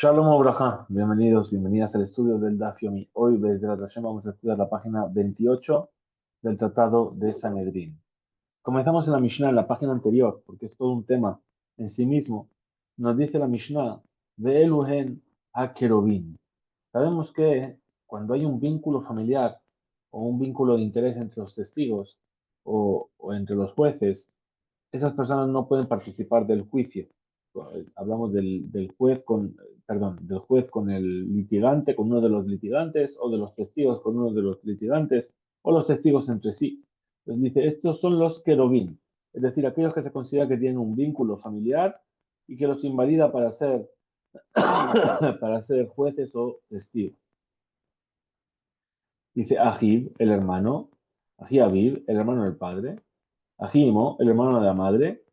Shalom Obraja, bienvenidos, bienvenidas al estudio del Daf Yomi. Hoy, desde la Hashem, vamos a estudiar la página 28 del Tratado de Sanedrín. Comenzamos en la Mishnah, en la página anterior, porque es todo un tema en sí mismo. Nos dice la Mishnah, Ve'eluhen ha-kerubim. Sabemos que cuando hay un vínculo familiar o un vínculo de interés entre los testigos o entre los jueces, esas personas no pueden participar del juicio. Hablamos del juez con, perdón, del juez con el litigante, con uno de los litigantes, o de los testigos con uno de los litigantes, o los testigos entre sí. Entonces dice, estos son los querubín, es decir, aquellos que se considera que tienen un vínculo familiar y que los invalida para ser, para ser jueces o testigos. Dice Ajib, el hermano, Ajiabib, el hermano del padre, Ajimo, el hermano de la madre,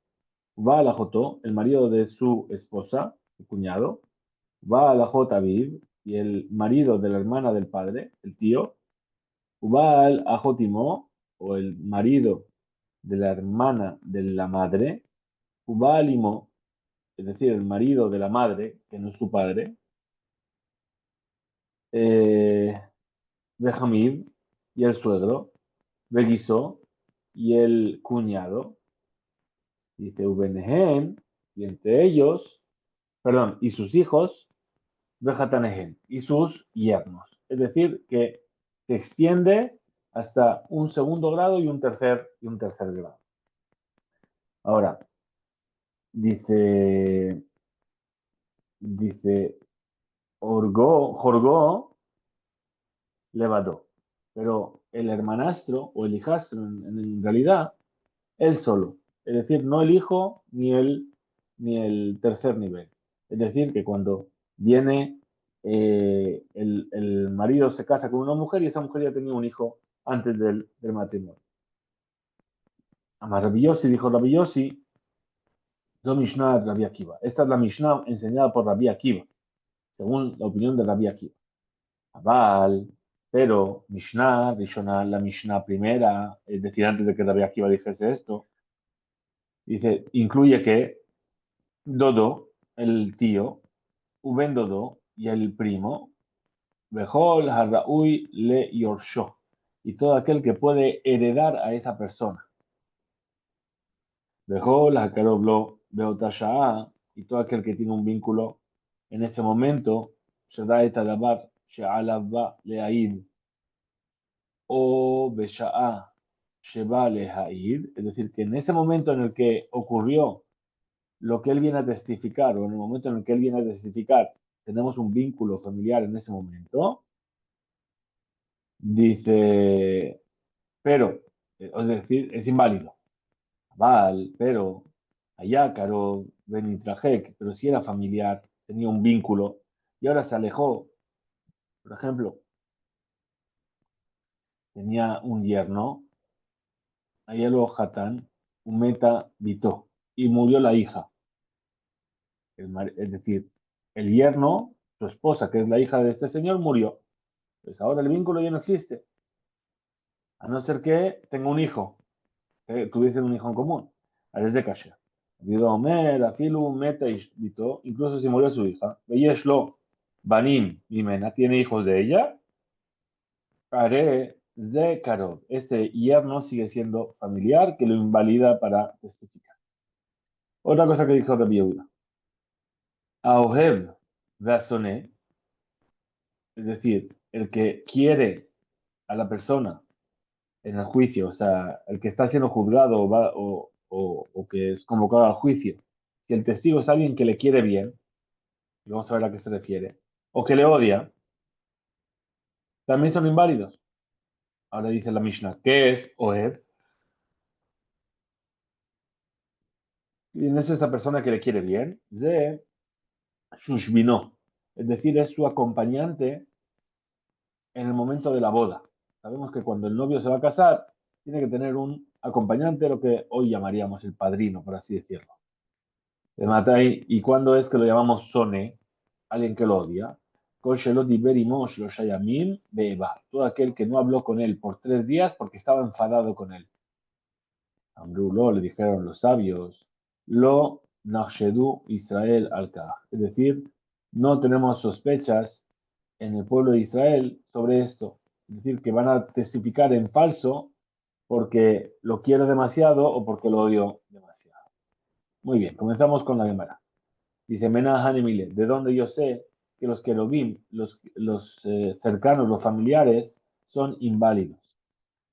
va a la Jotó, el marido de su esposa, el cuñado, va a la Jotaviv, y el marido de la hermana del padre, el tío, va al Ajotimó, o el marido de la hermana de la madre, va al Imó, es decir, el marido de la madre, que no es su padre, eh, Benjamín y el suegro, Beguisó y el cuñado, dice Ubenehen, y entre ellos, perdón, y sus hijos, Bejatanehen y sus yernos. Es decir, que se extiende hasta un segundo grado y un tercer grado. Ahora, dice Jorgó levadó, pero el hermanastro o el hijastro en realidad, él solo. Es decir, no el hijo ni el tercer nivel. Es decir, que cuando viene el marido se casa con una mujer y esa mujer ya tenía un hijo antes del matrimonio. Amar Rabbi Yossi, dijo Rabbi Yossi, do Mishnah de Rabbi Akiva. Esta es la Mishnah enseñada por Rabbi Akiva, según la opinión de Rabbi Akiva. Aval, pero Mishnah, Rishonah, la Mishnah primera, es decir, antes de que Rabbi Akiva dijese esto, dice, incluye que Dodo, el tío, Uben Dodo y el primo, Behol Harraui le Yorsho, y todo aquel que puede heredar a esa persona. Behol Hakaroblo Beotashaa, y todo aquel que tiene un vínculo en ese momento, Shada etadabar Shealava Leaid, o Beshaa Sheba Lehaid, es decir, que en ese momento en el que ocurrió lo que él viene a testificar, o en el momento en el que él viene a testificar, tenemos un vínculo familiar en ese momento, dice, pero, es decir, es inválido. Val, pero, allá, Caro, Benitrajek, pero si era familiar, tenía un vínculo, y ahora se alejó, por ejemplo, tenía un yerno, allá lo Hatán, un meta vitó, y murió la hija. Es decir, el yerno, su esposa, que es la hija de este señor, murió. Pues ahora el vínculo ya no existe, a no ser que tenga un hijo, que tuviesen un hijo en común. Ahora es de kasher. Digo, Omer, Afilu, Meta, Ishbito, incluso si murió su hija, Veyeshlo, Banim, Mimena, tiene hijos de ella, haré de Karov. Este yerno sigue siendo familiar, que lo invalida para testificar. Otra cosa que dijo Rabbi Yehuda. Aohev Vasoné, es decir, el que quiere a la persona en el juicio, o sea, el que está siendo juzgado o que es convocado al juicio, si el testigo es alguien que le quiere bien, y vamos a ver a qué se refiere, o que le odia, también son inválidos. Ahora dice la Mishnah, ¿qué es Oed? ¿Quién es esta persona que le quiere bien? De Shushbino, es decir, es su acompañante en el momento de la boda. Sabemos que cuando el novio se va a casar, tiene que tener un acompañante, lo que hoy llamaríamos el padrino, por así decirlo. De Matai, ¿y cuándo es que lo llamamos Sone? Alguien que lo odia. Todo aquel que no habló con él por 3 días porque estaba enfadado con él. Amrulo, le dijeron los sabios, lo Nashedu Israel al Es decir, no tenemos sospechas en el pueblo de Israel sobre esto. Es decir, que van a testificar en falso porque lo quiero demasiado o porque lo odio demasiado. Muy bien, comenzamos con la Gemara. Dice Mena Hanemile, ¿de dónde yo sé que los querubim, los cercanos, los familiares, son inválidos?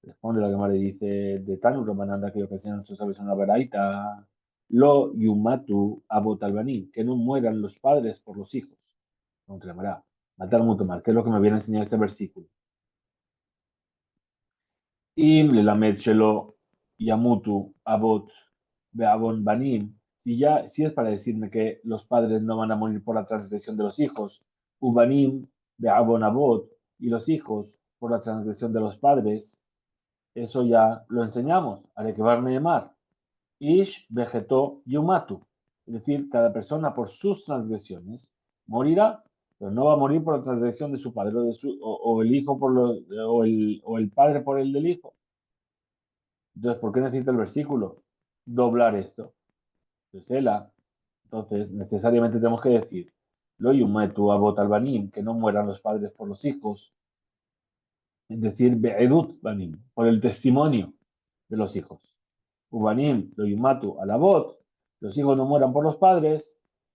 Responde la Gemara y dice, de Tanu Ramananda, que ocasiona nuestros sabios en la Beraita, lo yumatu abot albanim, que no mueran los padres por los hijos. No clamará, matar mucho mal, que es lo que me viene a enseñar este versículo. Im le lamed shelo yamutu abot be'avon banim, si es para decirme que los padres no van a morir por la transgresión de los hijos, ubanim be'avon abot, y los hijos por la transgresión de los padres, eso ya lo enseñamos, al que Neemar, ish vegetó yumatu, es decir, cada persona por sus transgresiones morirá, pero no va a morir por la transgresión de su padre o el hijo o el padre por el del hijo. Entonces, ¿por qué necesita el versículo? Doblar esto. Entonces, necesariamente tenemos que decir, lo yumetu abot albanim, que no mueran los padres por los hijos, es decir, be'edut banim, por el testimonio de los hijos. Ubanim, lo yumatu alabot, los hijos no mueran por los padres,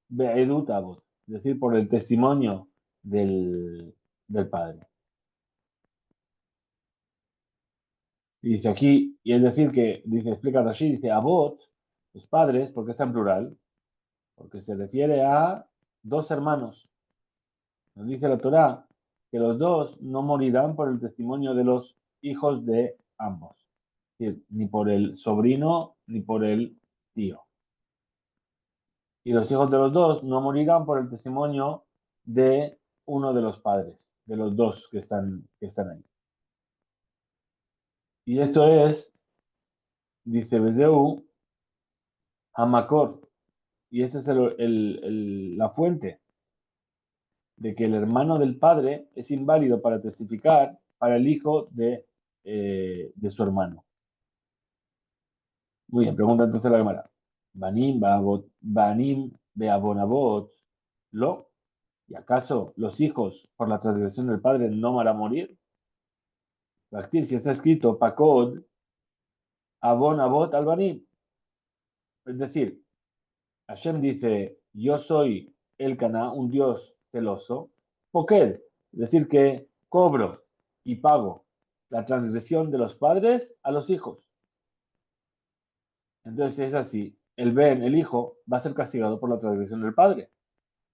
be'edut abot, es decir, por el testimonio del padre. Y dice aquí, y es decir que, dice, explica Rashi, dice abot, los padres, porque está en plural, porque se refiere a dos hermanos. Nos dice la Torá que los dos no morirán por el testimonio de los hijos de ambos, es decir, ni por el sobrino ni por el tío. Y los hijos de los dos no morirán por el testimonio de uno de los padres, de los dos que están ahí. Y esto es, dice Bezeu, Hamakor, y esa es la fuente de que el hermano del padre es inválido para testificar para el hijo de su hermano. Muy bien, pregunta entonces la Gemara. Banim beabonabot, lo, ¿y acaso los hijos por la transgresión del padre no van a morir? Si está escrito Pakod, abonabot albanim. Es decir, Hashem dice, yo soy el Caná, un Dios celoso, Poked, es decir, que cobro y pago la transgresión de los padres a los hijos. Entonces es así, el hijo, va a ser castigado por la transgresión del padre.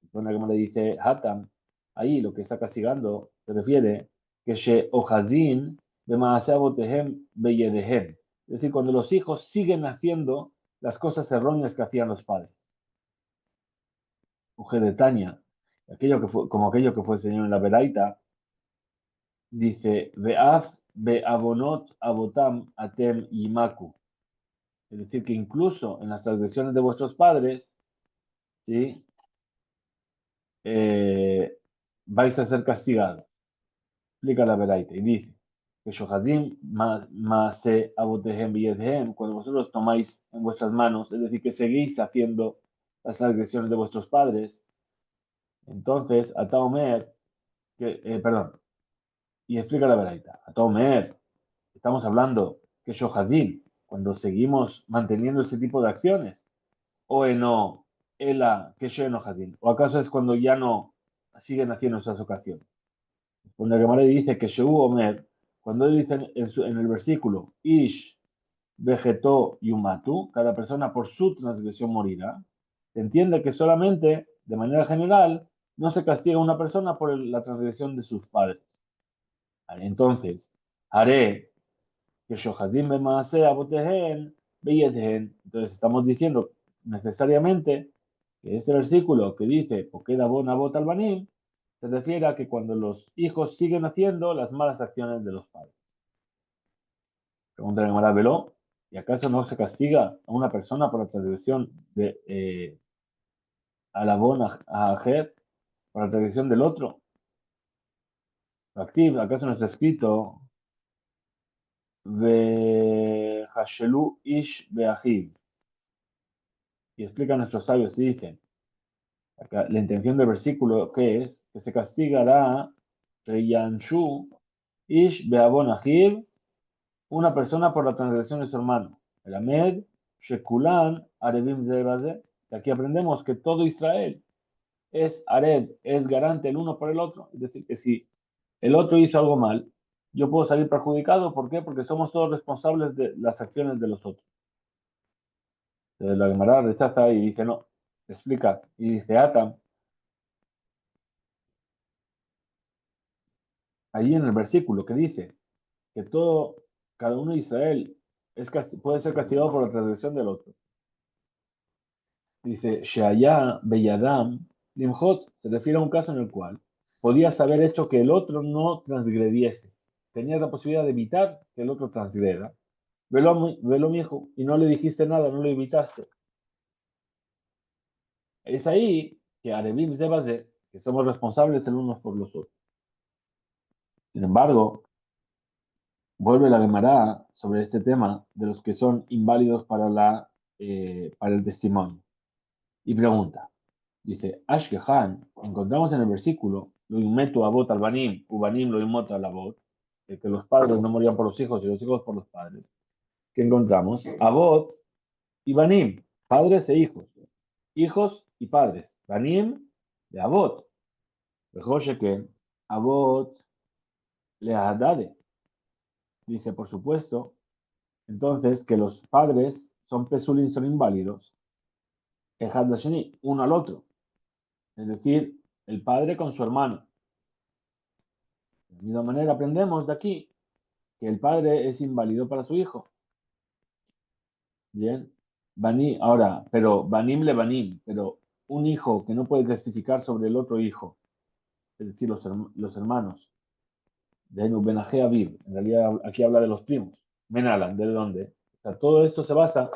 Entonces, como le dice Hatam, ahí lo que está castigando se refiere que she ojadin bemaasebotehem beyedehem. Es decir, cuando los hijos siguen haciendo las cosas erróneas que hacían los padres. Mujer de Tania, como aquello que fue enseñado en la Beraita, dice, Ve'af be'avonot abotam atem yimaku. Es decir, que incluso en las transgresiones de vuestros padres, ¿sí? Vais a ser castigados. Explica la Beraita y dice, que Shohadim mase abotehem biyedhem, cuando vosotros tomáis en vuestras manos, es decir, que seguís haciendo las transgresiones de vuestros padres, entonces, Ataomer, perdón, y explica la Beraita. A Tomer, estamos hablando que Shohadim, cuando seguimos manteniendo ese tipo de acciones, o no, Ela, que Shohadim, o acaso es cuando ya no siguen haciendo esas ocasiones. Cuando el Gemara dice que Shehu Omer, cuando él dice en el versículo, Ish, vegetó yumatu, cada persona por su transgresión morirá, se entiende que solamente, de manera general, no se castiga a una persona por la transgresión de sus padres. Entonces, haré que Shohadim Bemaase Abotehen Beyedhen. Entonces, estamos diciendo necesariamente que este versículo que dice, Pokeda Bon Abot Albanim, se refiere a que cuando los hijos siguen haciendo las malas acciones de los padres. Pregunta de Gemara Veló, ¿y acaso no se castiga a una persona por la transgresión de Alabón a Ajer, por la transgresión del otro? Activ, ¿acaso no está escrito Hashelu Ish Beahiv? Y explican nuestros sabios y dicen, La intención del versículo, ¿qué es? Que se castigará Reyanshu Ish Beabon Ahiv, una persona por la transgresión de su hermano. El Amed, Shekulan, Arebim Zebaze. Aquí aprendemos que todo Israel es Areb, es garante el uno por el otro. Es decir, que si el otro hizo algo mal, yo puedo salir perjudicado. ¿Por qué? Porque somos todos responsables de las acciones de los otros. Entonces la Gemara rechaza y dice no, explica. Y dice Atam, allí en el versículo que dice que todo, cada uno de Israel puede ser castigado por la transgresión del otro. Dice, Sheaya Beyadam Limhot, se refiere a un caso en el cual podías haber hecho que el otro no transgrediese. Tenías la posibilidad de evitar que el otro transgreda. Velo, mi hijo, y no le dijiste nada, no lo evitaste. Es ahí que Arevim Zebazé, que somos responsables el unos por los otros. Sin embargo, vuelve la Gemara sobre este tema de los que son inválidos para el testimonio. Y pregunta, dice, Ashkehan, encontramos en el versículo, lo inmeto abot al banim, ubanim lo inmoto al abot, que los padres no morían por los hijos y los hijos por los padres. ¿Qué encontramos? Abot y banim, padres e hijos, hijos y padres. Banim de abot. Mejor que abot le adade. Dice, por supuesto, entonces que los padres son pesulín, son inválidos, uno al otro. Es decir, el padre con su hermano. De la misma manera aprendemos de aquí que el padre es inválido para su hijo. Bien. Ahora, pero Banim le Banim, pero un hijo que no puede testificar sobre el otro hijo, es decir, los hermanos, de Benaje Aviv, en realidad aquí habla de los primos, Menalan, ¿de dónde? O sea, todo esto se basa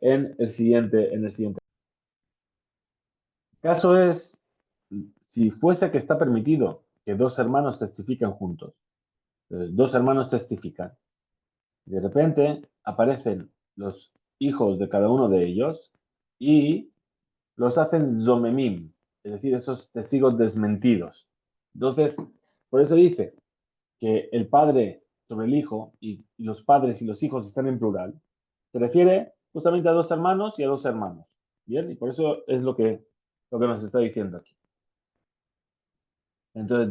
en el siguiente. El caso es, si fuese que está permitido que dos hermanos testifiquen juntos, dos hermanos testifican, de repente aparecen los hijos de cada uno de ellos y los hacen zomemim, es decir, esos testigos desmentidos. Entonces, por eso dice que el padre sobre el hijo y los padres y los hijos están en plural, se refiere justamente a dos hermanos y a dos hermanos. Bien, y por eso es lo que nos está diciendo aquí. Entonces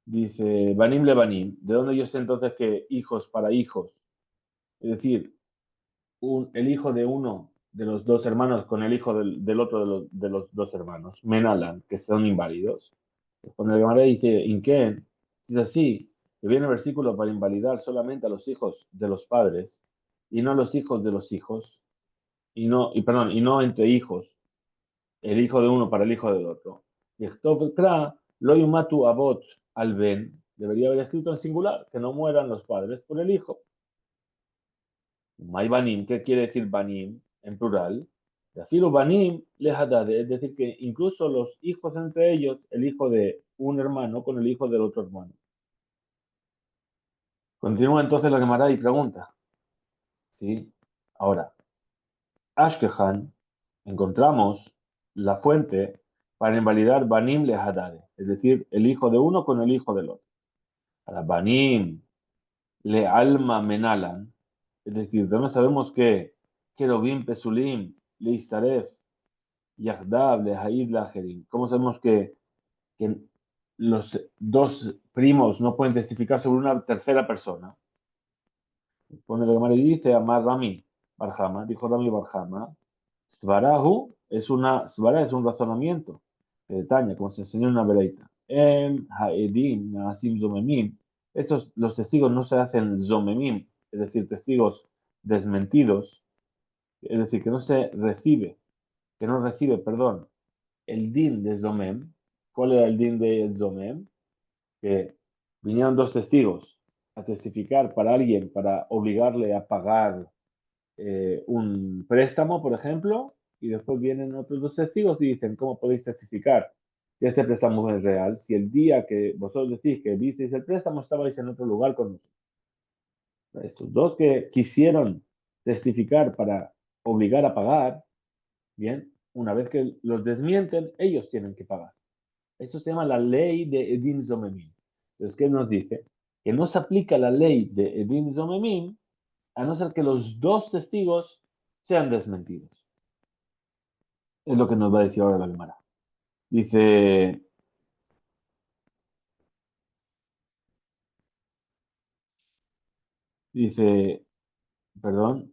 dice, Banim le Banim, ¿de dónde yo sé entonces que hijos para hijos? Es decir, el hijo de uno de los dos hermanos con el hijo del otro de los dos hermanos, Menalan, que son inválidos. Cuando el Gemara dice, ¿en qué? Si es así, que viene el versículo para invalidar solamente a los hijos de los padres y no a los hijos de los hijos, y no entre hijos, el hijo de uno para el hijo del otro. Y lo yumatu abot al ben, debería haber escrito en singular, que no mueran los padres por el hijo. May banim, ¿qué quiere decir banim en plural? Yafiru banim lehadade, es decir, que incluso los hijos entre ellos, el hijo de un hermano con el hijo del otro hermano. Continúa entonces la Gemara y pregunta. ¿Sí? Ahora, Ashkehan, encontramos la fuente para invalidar banim lehadade, es decir, el hijo de uno con el hijo del otro. Ahora, banim le alma menalan, es decir, de no sabemos que Kerubim Pesulim le istaref Yahdav le Haid Lajerim. ¿Cómo sabemos que los dos primos no pueden testificar sobre una tercera persona? Pone la Gemara y dice Amar Rami Barjama, dijo Rami Barjama, Svara es un razonamiento que detaña, como se enseñó en una veleita. En Haedim, Naasim Zomemim, los testigos no se hacen Zomemim, es decir, testigos desmentidos, es decir, que no recibe, perdón, el din de Zomem. ¿Cuál era el din de Zomem? Que vinieron dos testigos a testificar para alguien, para obligarle a pagar un préstamo, por ejemplo, y después vienen otros dos testigos y dicen, ¿cómo podéis testificar que ese préstamo es real si el día que vosotros decís que visteis el préstamo estabais en otro lugar con nosotros? Estos dos que quisieron testificar para obligar a pagar, Bien, una vez que los desmienten, ellos tienen que pagar. Eso se llama la ley de Edim Zomemim. Entonces, ¿qué nos dice? Que no se aplica la ley de Edim Zomemim a no ser que los dos testigos sean desmentidos. Es lo que nos va a decir ahora la Gemara. Dice, dice, perdón,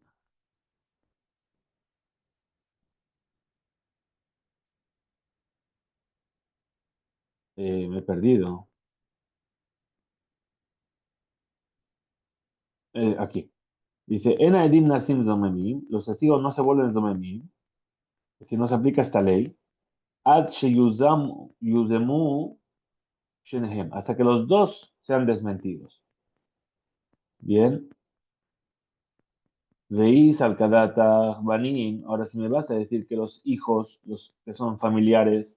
me he perdido. Aquí. Dice, Ena Edim Nasim Zomemim, los testigos no se vuelven Zomemim, si no se aplica esta ley, Ad Yuzemu Shenehem, hasta que los dos sean desmentidos. Bien, veis al Kadata Banin, ahora si me vas a decir que los hijos, los que son familiares,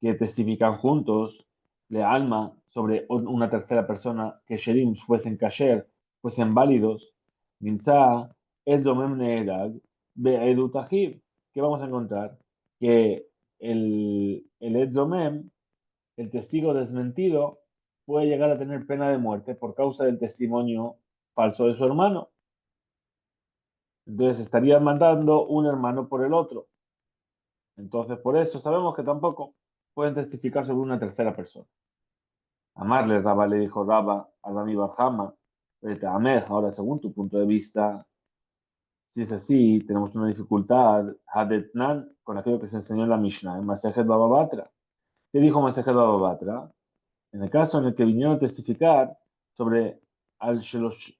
que testifican juntos, le alma sobre una tercera persona, que Sherim fuesen kasher, fuesen válidos, Minza, es domem needag, be'edut achiv. ¿Qué vamos a encontrar? Que el Ed Domem, el testigo desmentido, puede llegar a tener pena de muerte por causa del testimonio falso de su hermano. Entonces estaría mandando un hermano por el otro. Entonces, por eso sabemos que tampoco pueden testificar sobre una tercera persona. Amarle, Raba le dijo Raba a Rami Barjama, Amej, ahora según tu punto de vista, si es así, tenemos una dificultad, Hadetnan, con aquello que se enseñó en la Mishnah, en Masejet Baba Batra. ¿Qué dijo Masejet Baba Batra? En el caso en el que vinieron a testificar sobre al-Shalosh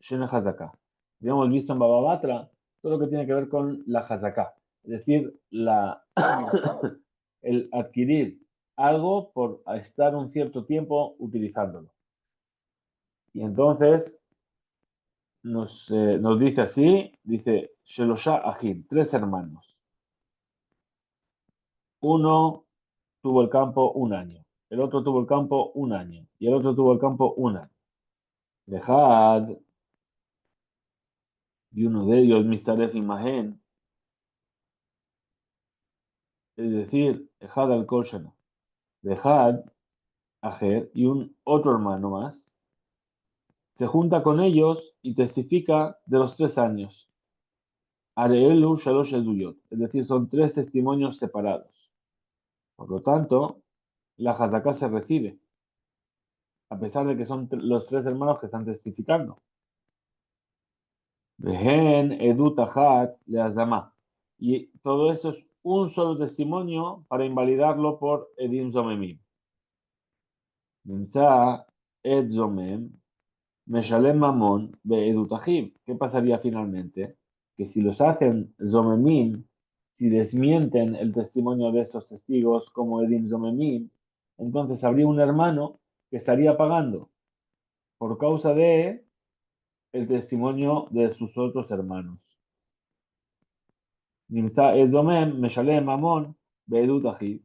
Shene Hazaká. Habíamos visto en Baba Batra todo lo que tiene que ver con la Hazaká, es decir, el adquirir algo por estar un cierto tiempo utilizándolo. Y entonces nos dice así, dice Shelosha Ajim, tres hermanos. Uno tuvo el campo un año, el otro tuvo el campo un año y el otro tuvo el campo un año. Dejad, y uno de ellos, Mistaref Imagen, es decir, Dejad al Koshana, Dejad, Ajer y un otro hermano más, se junta con ellos y testifica de los 3 años. Areelu Shalosh Eduyot, es decir, son tres testimonios separados. Por lo tanto, la Hazaká se recibe, a pesar de que son los tres hermanos que están testificando. Vehen Edut Achat Leazama. Y todo eso es un solo testimonio para invalidarlo por Edim Zomemim. Nimsa Ed Zomem Meshalem Mamon Be'edut Achiv. ¿Qué pasaría finalmente? Que si los hacen Zomemim, si desmienten el testimonio de estos testigos como Edim Zomemim, entonces habría un hermano que estaría pagando por causa de el testimonio de sus otros hermanos. Nimsa Ed Zomem Meshalem Mamon Be'edut Achiv.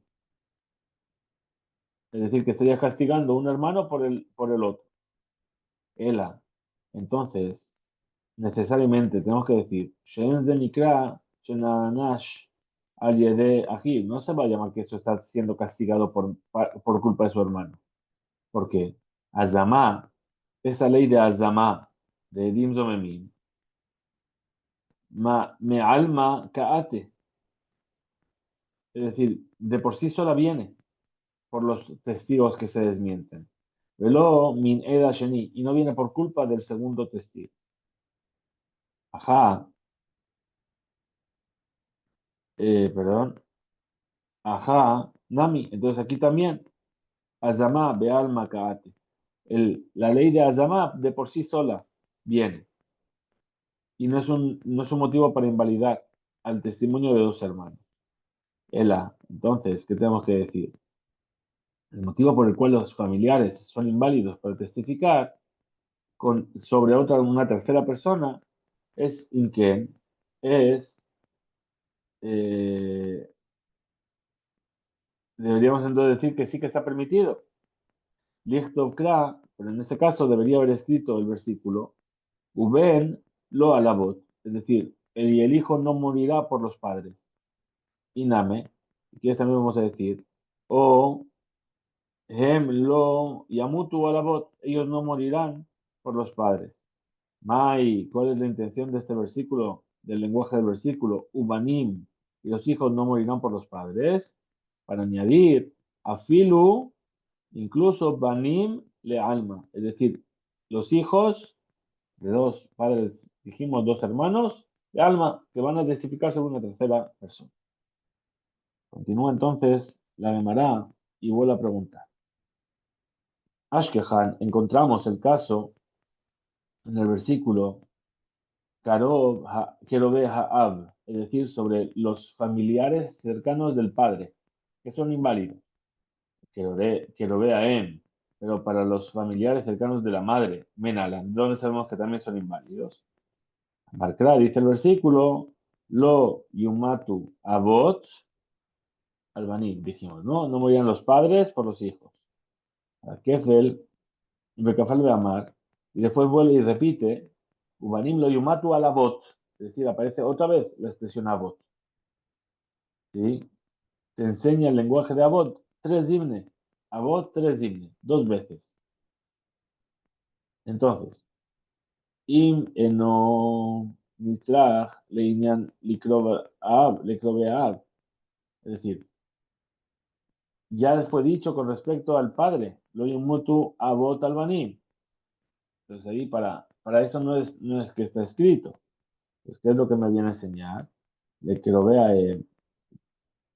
Es decir, que estaría castigando un hermano por el otro. Ela. Entonces, necesariamente tenemos que decir, Shen de Nikra, Shenanash, al Yede Ajib. No se va a llamar que esto está siendo castigado por culpa de su hermano. Porque Azamá, esta ley de Azamá, de Edim Zomemim, me alma kaate. Es decir, de por sí sola viene por los testigos que se desmienten. Velo min eda sheni, y no viene por culpa del segundo testigo. Ajá, perdón. Ajá, Nami. Entonces aquí también, Azamá, Beal Makaate. La ley de Azamá de por sí sola viene. Y no es un motivo para invalidar al testimonio de dos hermanos. Ela, entonces, ¿qué tenemos que decir? El motivo por el cual los familiares son inválidos para testificar sobre una tercera persona es en que es, eh, deberíamos entonces decir que sí que está permitido. Lichtov Kra, pero en ese caso debería haber escrito el versículo, Uben lo alabot, es decir, y el hijo no morirá por los padres. Iname, que también vamos a decir, o hem lo yamutu alabot, ellos no morirán por los padres. Mai, ¿cuál es la intención de este versículo, del lenguaje del versículo? Ubanim, y los hijos no morirán por los padres. Para añadir, afilu, incluso banim le alma, es decir, los hijos de dos padres, dijimos dos hermanos, de alma, que van a testificar sobre una tercera persona. Continúa entonces la Gemara y vuelve a preguntar. Ashkehan, encontramos el caso en el versículo Kerobe Ha'ab, es decir, sobre los familiares cercanos del padre, que son inválidos. Kerobe Ha'em, pero para los familiares cercanos de la madre, Menalan, donde sabemos que también son inválidos. Marcra, dice el versículo, Lo Yumatu Abot, Albanim, dijimos, ¿no? No morían los padres por los hijos. Kefel, Bekafal Beamar, y después vuelve y repite, Ubanim lo yumatu a la bot, es decir, aparece otra vez la expresión abot. ¿Sí? Se enseña el lenguaje de abot, tres dimne, abot, tres dimne, dos veces. Entonces, im eno mitrach leinian likrobe ab, es decir, ya fue dicho con respecto al padre, lo yumutu abot albanim. Entonces ahí para eso no es que está escrito. Pues, ¿qué es lo que me viene a enseñar? Le quiero ver a él.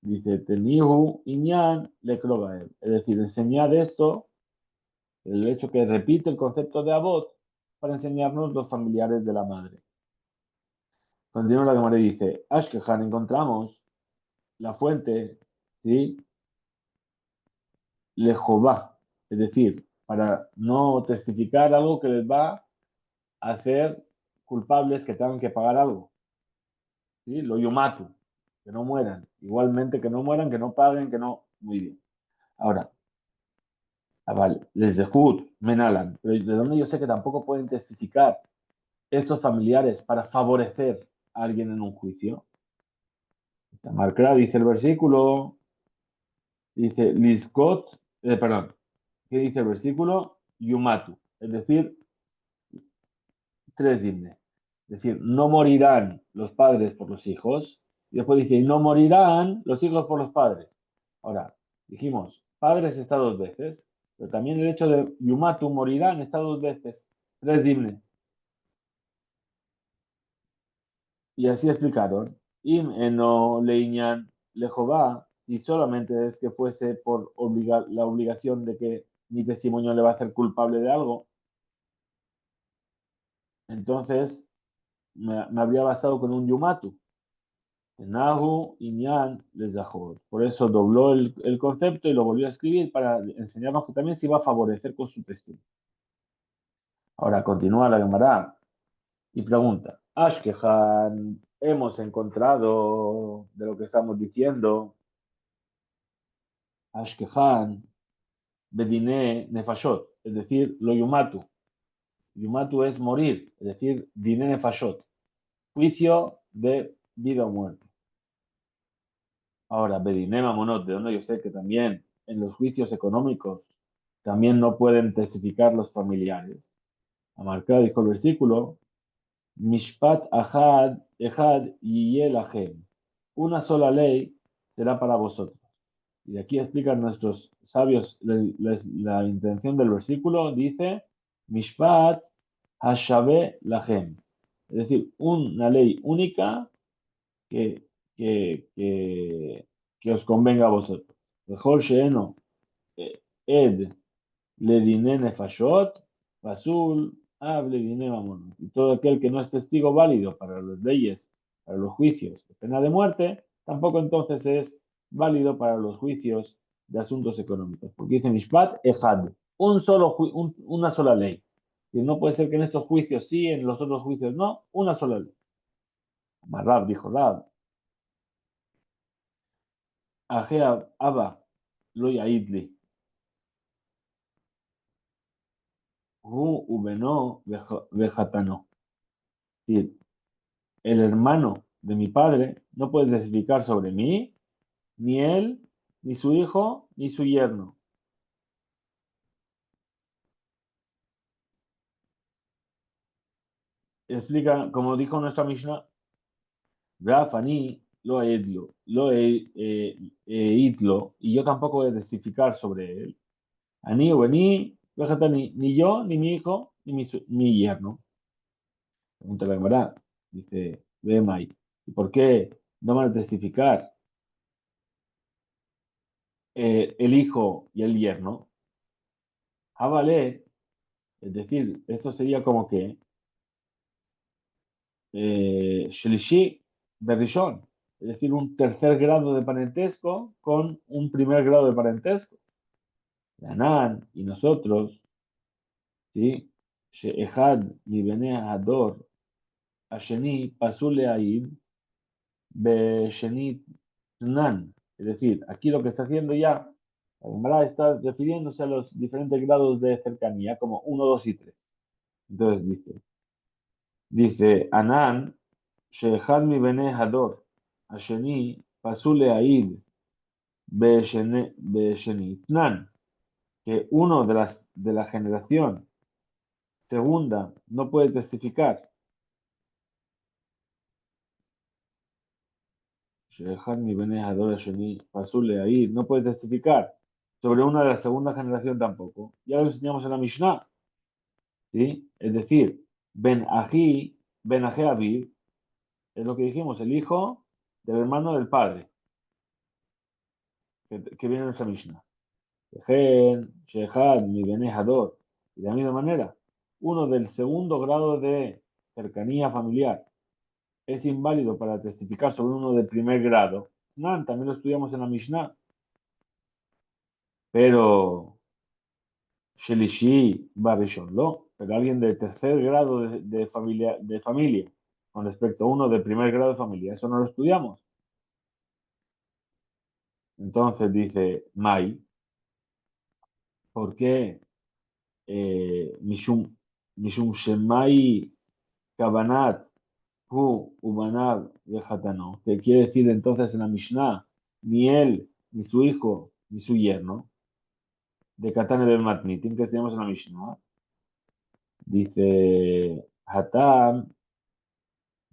Dice, Tenihu Inyan le quiero ver a él. Es decir, enseñar esto, el hecho que repite el concepto de Abot, para enseñarnos los familiares de la madre. Continúa la Gemara y dice, Ashkehan, encontramos la fuente, ¿sí? Le Jehová. Es decir, para no testificar algo que les va a hacer culpables que tengan que pagar algo. ¿Sí? Lo yumatu, que no mueran. Igualmente que no mueran, que no paguen, que no. Muy bien. Ahora, vale, desde Hud, Menalan, pero ¿de dónde yo sé que tampoco pueden testificar estos familiares para favorecer a alguien en un juicio? Marcra dice el versículo, dice Liscot, perdón, ¿qué dice el versículo? Yumatu, es decir, tres dimne. Es decir, no morirán los padres por los hijos. Y después dice, y no morirán los hijos por los padres. Ahora, dijimos, padres está dos veces, pero también el hecho de Yumatu morirán está dos veces. Tres dimne. Y así explicaron. Im eno leiñan lejová, si solamente es que fuese por la obligación de que mi testimonio le va a hacer culpable de algo, entonces me habría bastado con un Yumatu. Nahu, Inyan, les dejó. Por eso dobló el concepto y lo volvió a escribir para enseñarnos que también se iba a favorecer con su testimonio. Ahora continúa la Gemara y pregunta, Ashkehan, hemos encontrado de lo que estamos diciendo, Ashkehan, Bedine Nefashot, es decir, lo Yumatu. Yumatu es morir, es decir, Dine Nefashot, juicio de vida o muerte. Ahora, Bedinema Monot, de donde yo sé que también en los juicios económicos también no pueden testificar los familiares. Amarcado dijo el versículo, Mishpat Ahad, Ehad Yiyel Ahem. Una sola ley será para vosotros. Y aquí explican nuestros sabios la intención del versículo, dice, Mishpat Hashabe Lahem. Es decir, una ley única que, que, que, que os convenga a vosotros. Mejor sheeno ed ledine nefashot, basul ab ledine mamon. Y todo aquel que no es testigo válido para las leyes, para los juicios de pena de muerte, tampoco entonces es válido para los juicios de asuntos económicos. Porque dice Mishpat Ejad, una sola ley. Y no puede ser que en estos juicios sí, en los otros juicios no, una sola ley. Marrab dijo Rab, Ajea Abba, lo yaidli. Hu ubeno vejatano. Sí, el hermano de mi padre no puede testificar sobre mí, ni él, ni su hijo, ni su yerno. Explica, como dijo nuestra Mishnah, Rafani lo he idlo, idlo, y yo tampoco voy a testificar sobre él. Ani o ni, ni yo, ni mi hijo, ni mi yerno. Pregunta la Gemara, dice, Mai, ¿y por qué no van a testificar el hijo y el yerno? Ah, vale, es decir, esto sería como que Shlishi Berrishon, es decir, un tercer grado de parentesco con un primer grado de parentesco. Anán y nosotros, ¿sí? She'ehad mi bene hador, Asheni pasule aid, be Nan. Es decir, aquí lo que está haciendo ya, la Gemara está refiriéndose a los diferentes grados de cercanía, como uno, 2 y 3. Entonces dice, Anán, Shehad mi bene Hador, Asheni, Pasule Aid, Nan, que uno de la generación segunda no puede testificar, Shehad mi bene Hador, Asheni, Pasule Aid, no puede testificar sobre una de la segunda generación tampoco. Ya lo enseñamos en la Mishnah. ¿Sí? Es decir, Ben Aji Aviv, es lo que dijimos, el hijo del hermano del padre, que viene en esa Mishnah. Shehad, mi Bene Hador. Y de la misma manera, uno del segundo grado de cercanía familiar es inválido para testificar sobre uno del primer grado. No, también lo estudiamos en la Mishnah, pero Shelishi Barishon lo, pero alguien de tercer grado de familia con respecto a uno de primer grado de familia, eso no lo estudiamos. Entonces dice Mai, ¿por qué Mishum Shemai Kabanat Hu Ubanav Vejatano? ¿Qué quiere decir entonces en la Mishnah? Ni él, ni su hijo, ni su yerno, de Katane del Matnitim, que estudiamos en la Mishnah, dice Hatam,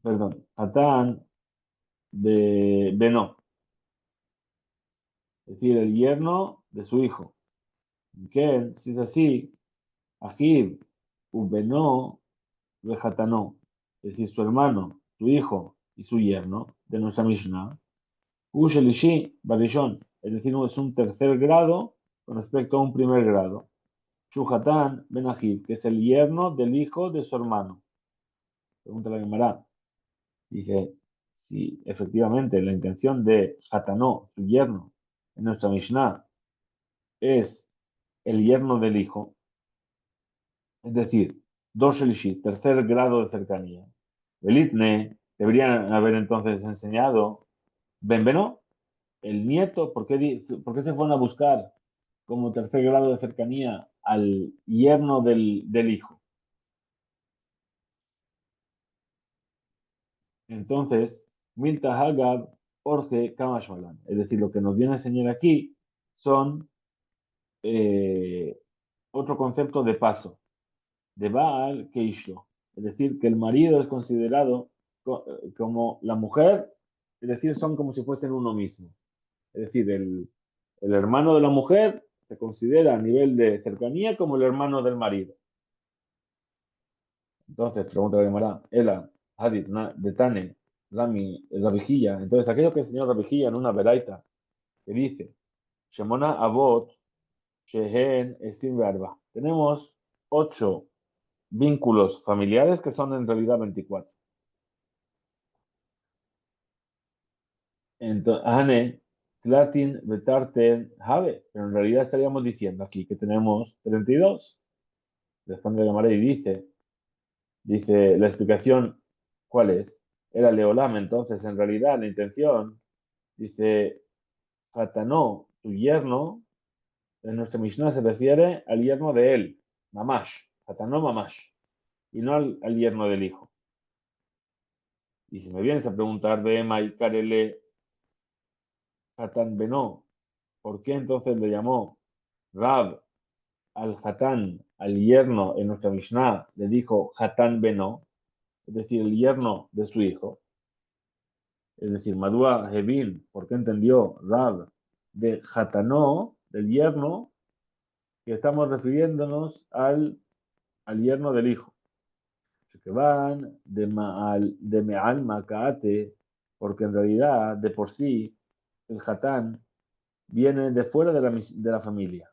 perdón, Hatán de Beno, es decir, el yerno de su hijo. Que si es así, Ajib, Ubeno, Vejatanó, es decir, su hermano, su hijo y su yerno de nuestra Mishnah, Ushelishi, Barishon, es decir, es un tercer grado con respecto a un primer grado. Shuhatan Ben Ajib, que es el yerno del hijo de su hermano. Pregunta la Gemara. Dice, si efectivamente la intención de Hatanó, su yerno, en nuestra Mishnah, es el yerno del hijo, es decir, dos Shelishi, tercer grado de cercanía. El Itne deberían haber entonces enseñado Benveno, el nieto, ¿por qué se fueron a buscar como tercer grado de cercanía al yerno del hijo? Entonces, Milta Hagab, Orge Kamashmalan. Es decir, lo que nos viene a enseñar aquí son eh, otro concepto de paso, de Baal que Ishlo. Es decir, que el marido es considerado como la mujer, es decir, son como si fuesen uno mismo. Es decir, el hermano de la mujer se considera a nivel de cercanía como el hermano del marido. Entonces, pregunta la Gemara, Ela, Hadith, de Tane, Rabijilla. Entonces, aquello que enseñó Rabijilla en una veraita, que dice, Shemona Avot, Shehen Estim Verba. Tenemos 8 vínculos familiares que son en realidad 24. Entonces, Ane, Tlatin, Betarten, Have. Pero en realidad estaríamos diciendo aquí que tenemos 32. Responde la Gemara y dice, la explicación, ¿cuál es? Era Leolam, entonces en realidad la intención, dice, Hatanó, tu yerno, en nuestra Mishnah se refiere al yerno de él, Mamash, Hatanó Mamash, y no al yerno del hijo. Y si me vienes a preguntar de Emma Karele Hatan Beno, ¿por qué entonces le llamó Rab al Hatán, al yerno en nuestra Mishnah, le dijo Hatán Beno, es decir, el yerno de su hijo? Es decir, Madua Hevin, ¿por qué entendió Rab de Hatanó, del yerno, que estamos refiriéndonos al yerno del hijo? Que van de Me'al Makaate, porque en realidad, de por sí, el Hatán viene de fuera de la familia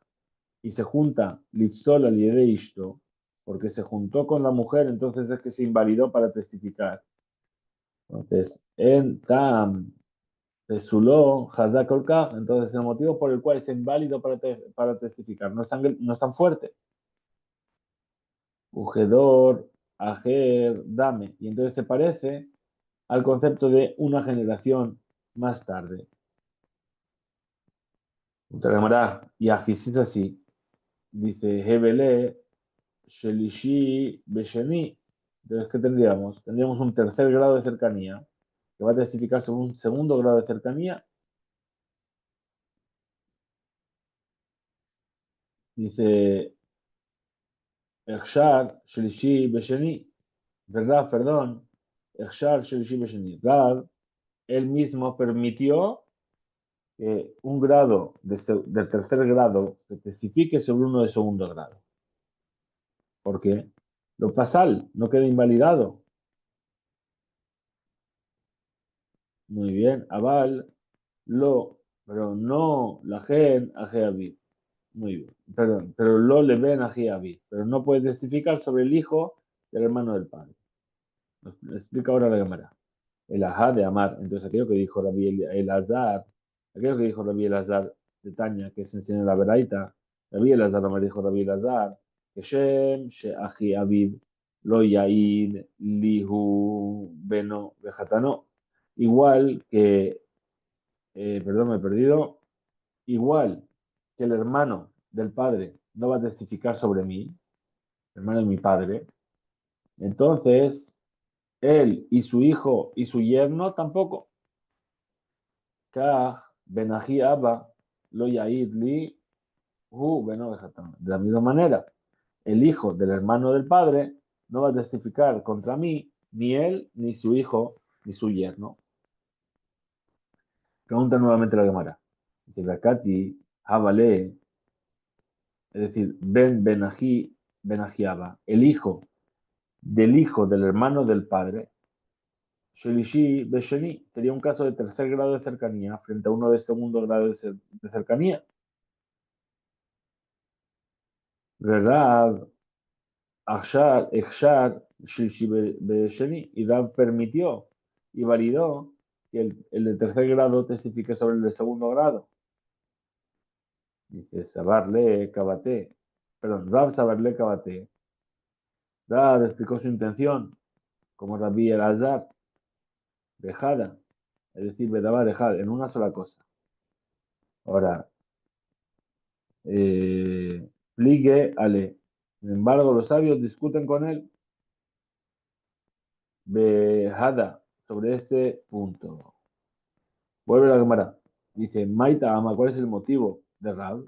y se junta Litzol al Ishto, porque se juntó con la mujer, entonces es que se invalidó para testificar. Entonces, en Tam, Pesuló, Hazak Olkach, entonces el motivo por el cual es inválido para testificar no es tan fuerte. Ugedor, Ajer, Dame. Y entonces se parece al concepto de una generación más tarde. Y Ajisis así, dice Hebele, Shelishi, Besheni. Entonces, ¿qué tendríamos? Tendríamos un tercer grado de cercanía que va a testificar sobre un segundo grado de cercanía. Dice Echshar, Shelishi, Besheni. ¿Verdad? Perdón. Echshar, Shelishi, Besheni. Rav, él mismo permitió que un grado de tercer grado se testifique sobre uno de segundo grado. ¿Por qué? Lo pasal no queda invalidado. Muy bien. Aval, pero no la gen ajeavid. Muy bien. Perdón, pero lo le ven ajeavid. Pero no puede testificar sobre el hijo del hermano del padre. Lo explica ahora la cámara. El ajá de amar. Entonces, aquello que dijo aquello que dijo Rabbi Elazar de Tania, que se enseña en la Beraita, Rabbi Elazar me dijo Rabbi Elazar, que Shem, She Aviv, Lo Yaid, Lihu, Beno, Vejatano. Igual que, perdón, me he perdido, igual que el hermano del padre no va a testificar sobre mí, el hermano de mi padre, entonces él y su hijo y su yerno tampoco. Kaj, Benahi Abba, Lo Yaid Li, Beno Vejatano. De la misma manera, el hijo del hermano del padre no va a testificar contra mí, ni él, ni su hijo, ni su yerno. Pregunta nuevamente la Gemara. Dice, Bakati, Habale, es decir, Benahiaba, el hijo del hermano del padre, Shelishi Besheni, sería un caso de tercer grado de cercanía frente a uno de segundo grado de cercanía. ¿Verdad? Ekshar, Shelishi Besheni, y Rab permitió y validó que el de tercer grado testifique sobre el de segundo grado. Dice, Sabarle Kabate, perdón, Rab Sabarle Kabate. Rab explicó su intención, como Rabbi Elazar, dejada, es decir, Bedaba dejar en una sola cosa. Ahora, pligue ale. Sin embargo, los sabios discuten con él, Bejada, sobre este punto. Vuelve la cámara. Dice, Maita Ama, ¿cuál es el motivo de Rab?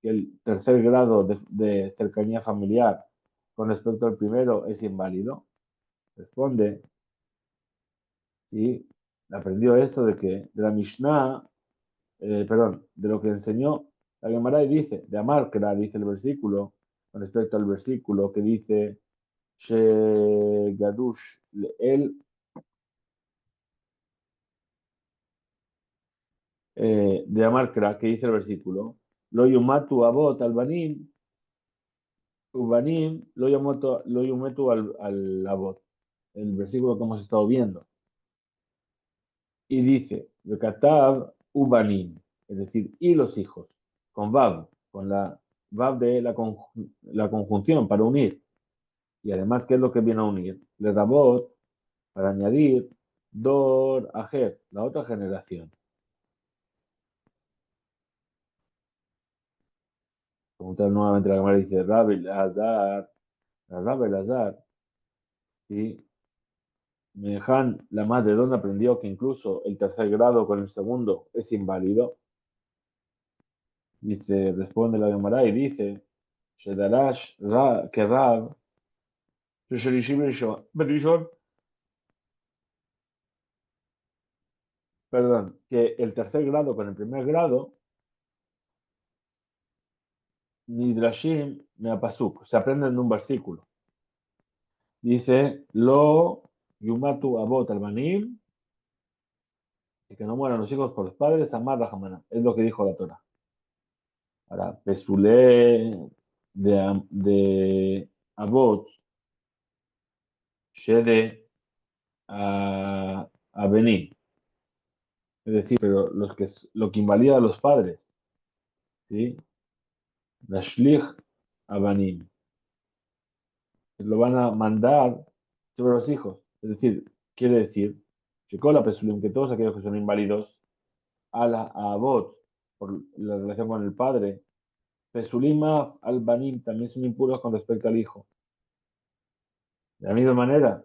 Que el tercer grado de cercanía familiar con respecto al primero es inválido. Responde, sí, aprendió esto de que de la Mishnah, perdón, de lo que enseñó la Gemara y dice, de Amarkra, dice el versículo, con respecto al versículo que dice, She Gadush, él, de Amarkra, que dice el versículo, Lo yumatu abot albanim, ubanim, lo yumetu al abot, el versículo que hemos estado viendo. Y dice, Bekatab ubanim, es decir, y los hijos, con Vav, con la Vav de la conjunción para unir. Y además, ¿qué es lo que viene a unir? Le Rabot, para añadir, Dor, Ajer, la otra generación. Pregunta nuevamente la cámara dice, Rabel Azar, Rabel Azar, ¿sí? Mejan, la madre, ¿dónde aprendió que incluso el tercer grado con el segundo es inválido? Dice, responde la Gemara y dice, que Rab, perdón, que el tercer grado con el primer grado, Nidrashim Meapasuk, se aprenden de un versículo. Dice, Lo Yumatu Abot Albanim, y que no mueran los hijos por los padres, Amar Rahamana. Es lo que dijo la Torah. Ahora, Pesulé de Abot, Shede a Benim. Es decir, pero lo que invalida a los padres, ¿sí? Lashlich a Banim. Lo van a mandar sobre los hijos. Es decir, quiere decir, Shekola Pesulim, que todos aquellos que son inválidos, a Abot, por la relación con el padre, Pesulima al Banim también son impuros con respecto al hijo. De la misma manera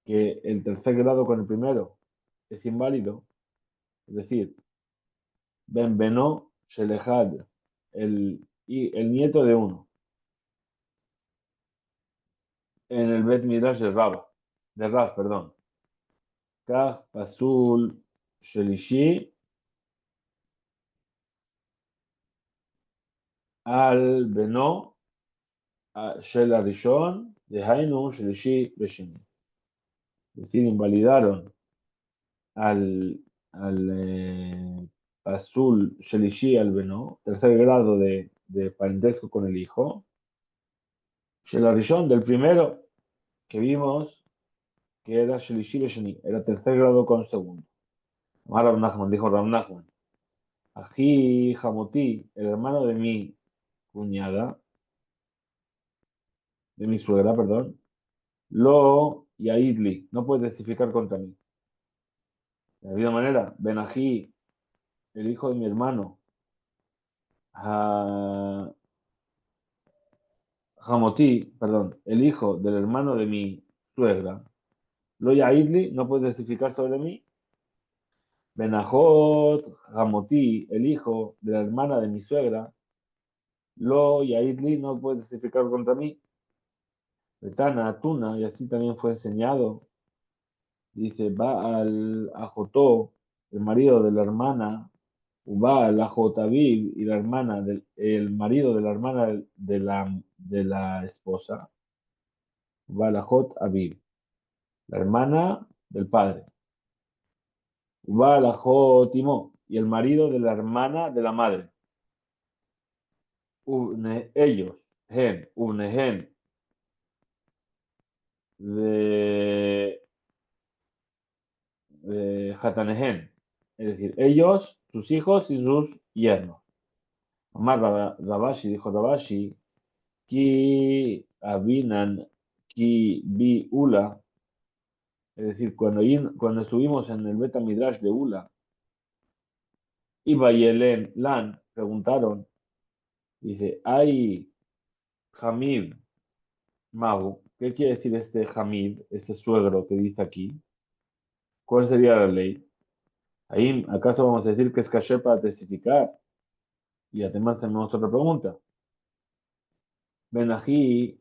que el tercer grado con el primero es inválido, es decir, Ben Beno Shelehad, el nieto de uno, en el Bet Midrash de Rab, perdón. Kach Pasul Shelishi al Beno Shel Arishon de Hainu Shelishi Beshini. Es decir, invalidaron al Pasul Shelishi al Beno, tercer grado de parentesco con el hijo, Shel Arishon del primero que vimos que era Shelishi Beshini, era tercer grado con segundo. Amar Rab Nachman, dijo Rab Nachman, Ají Jamotí, el hermano de mi cuñada, de mi suegra, perdón, Lo y Aidli, no puede testificar contra mí. De la misma manera, Benají, el hijo de mi hermano, Jamotí, perdón, el hijo del hermano de mi suegra, Lo y Aidli, no puede testificar sobre mí. Benajot, Jamotí, el hijo de la hermana de mi suegra, Lo y Aidli, no puede testificar contra mí. Betana, Tuna, y así también fue enseñado. Dice, va al Ajotó, el marido de la hermana, va al Ajotaviv y la hermana el marido de la hermana de la esposa, va al Ajot Aviv, la hermana del padre, va al Ajotimó y el marido de la hermana de la madre. Ellos, Ubnehen, de Hatanehen, es decir, ellos, sus hijos y sus yernos. Amar Rabashi, dijo Rabashi, Ki Abinan, Ki Bi Ula, es decir, cuando estuvimos en el Beta Midrash de Ula, Iba y Elen Lan preguntaron, dice, ay, Hamid, Magu, ¿qué quiere decir este Hamid, este suegro que dice aquí? ¿Cuál sería la ley? Ahí, ¿acaso vamos a decir que es caché para testificar? Y además tenemos otra pregunta. Benají,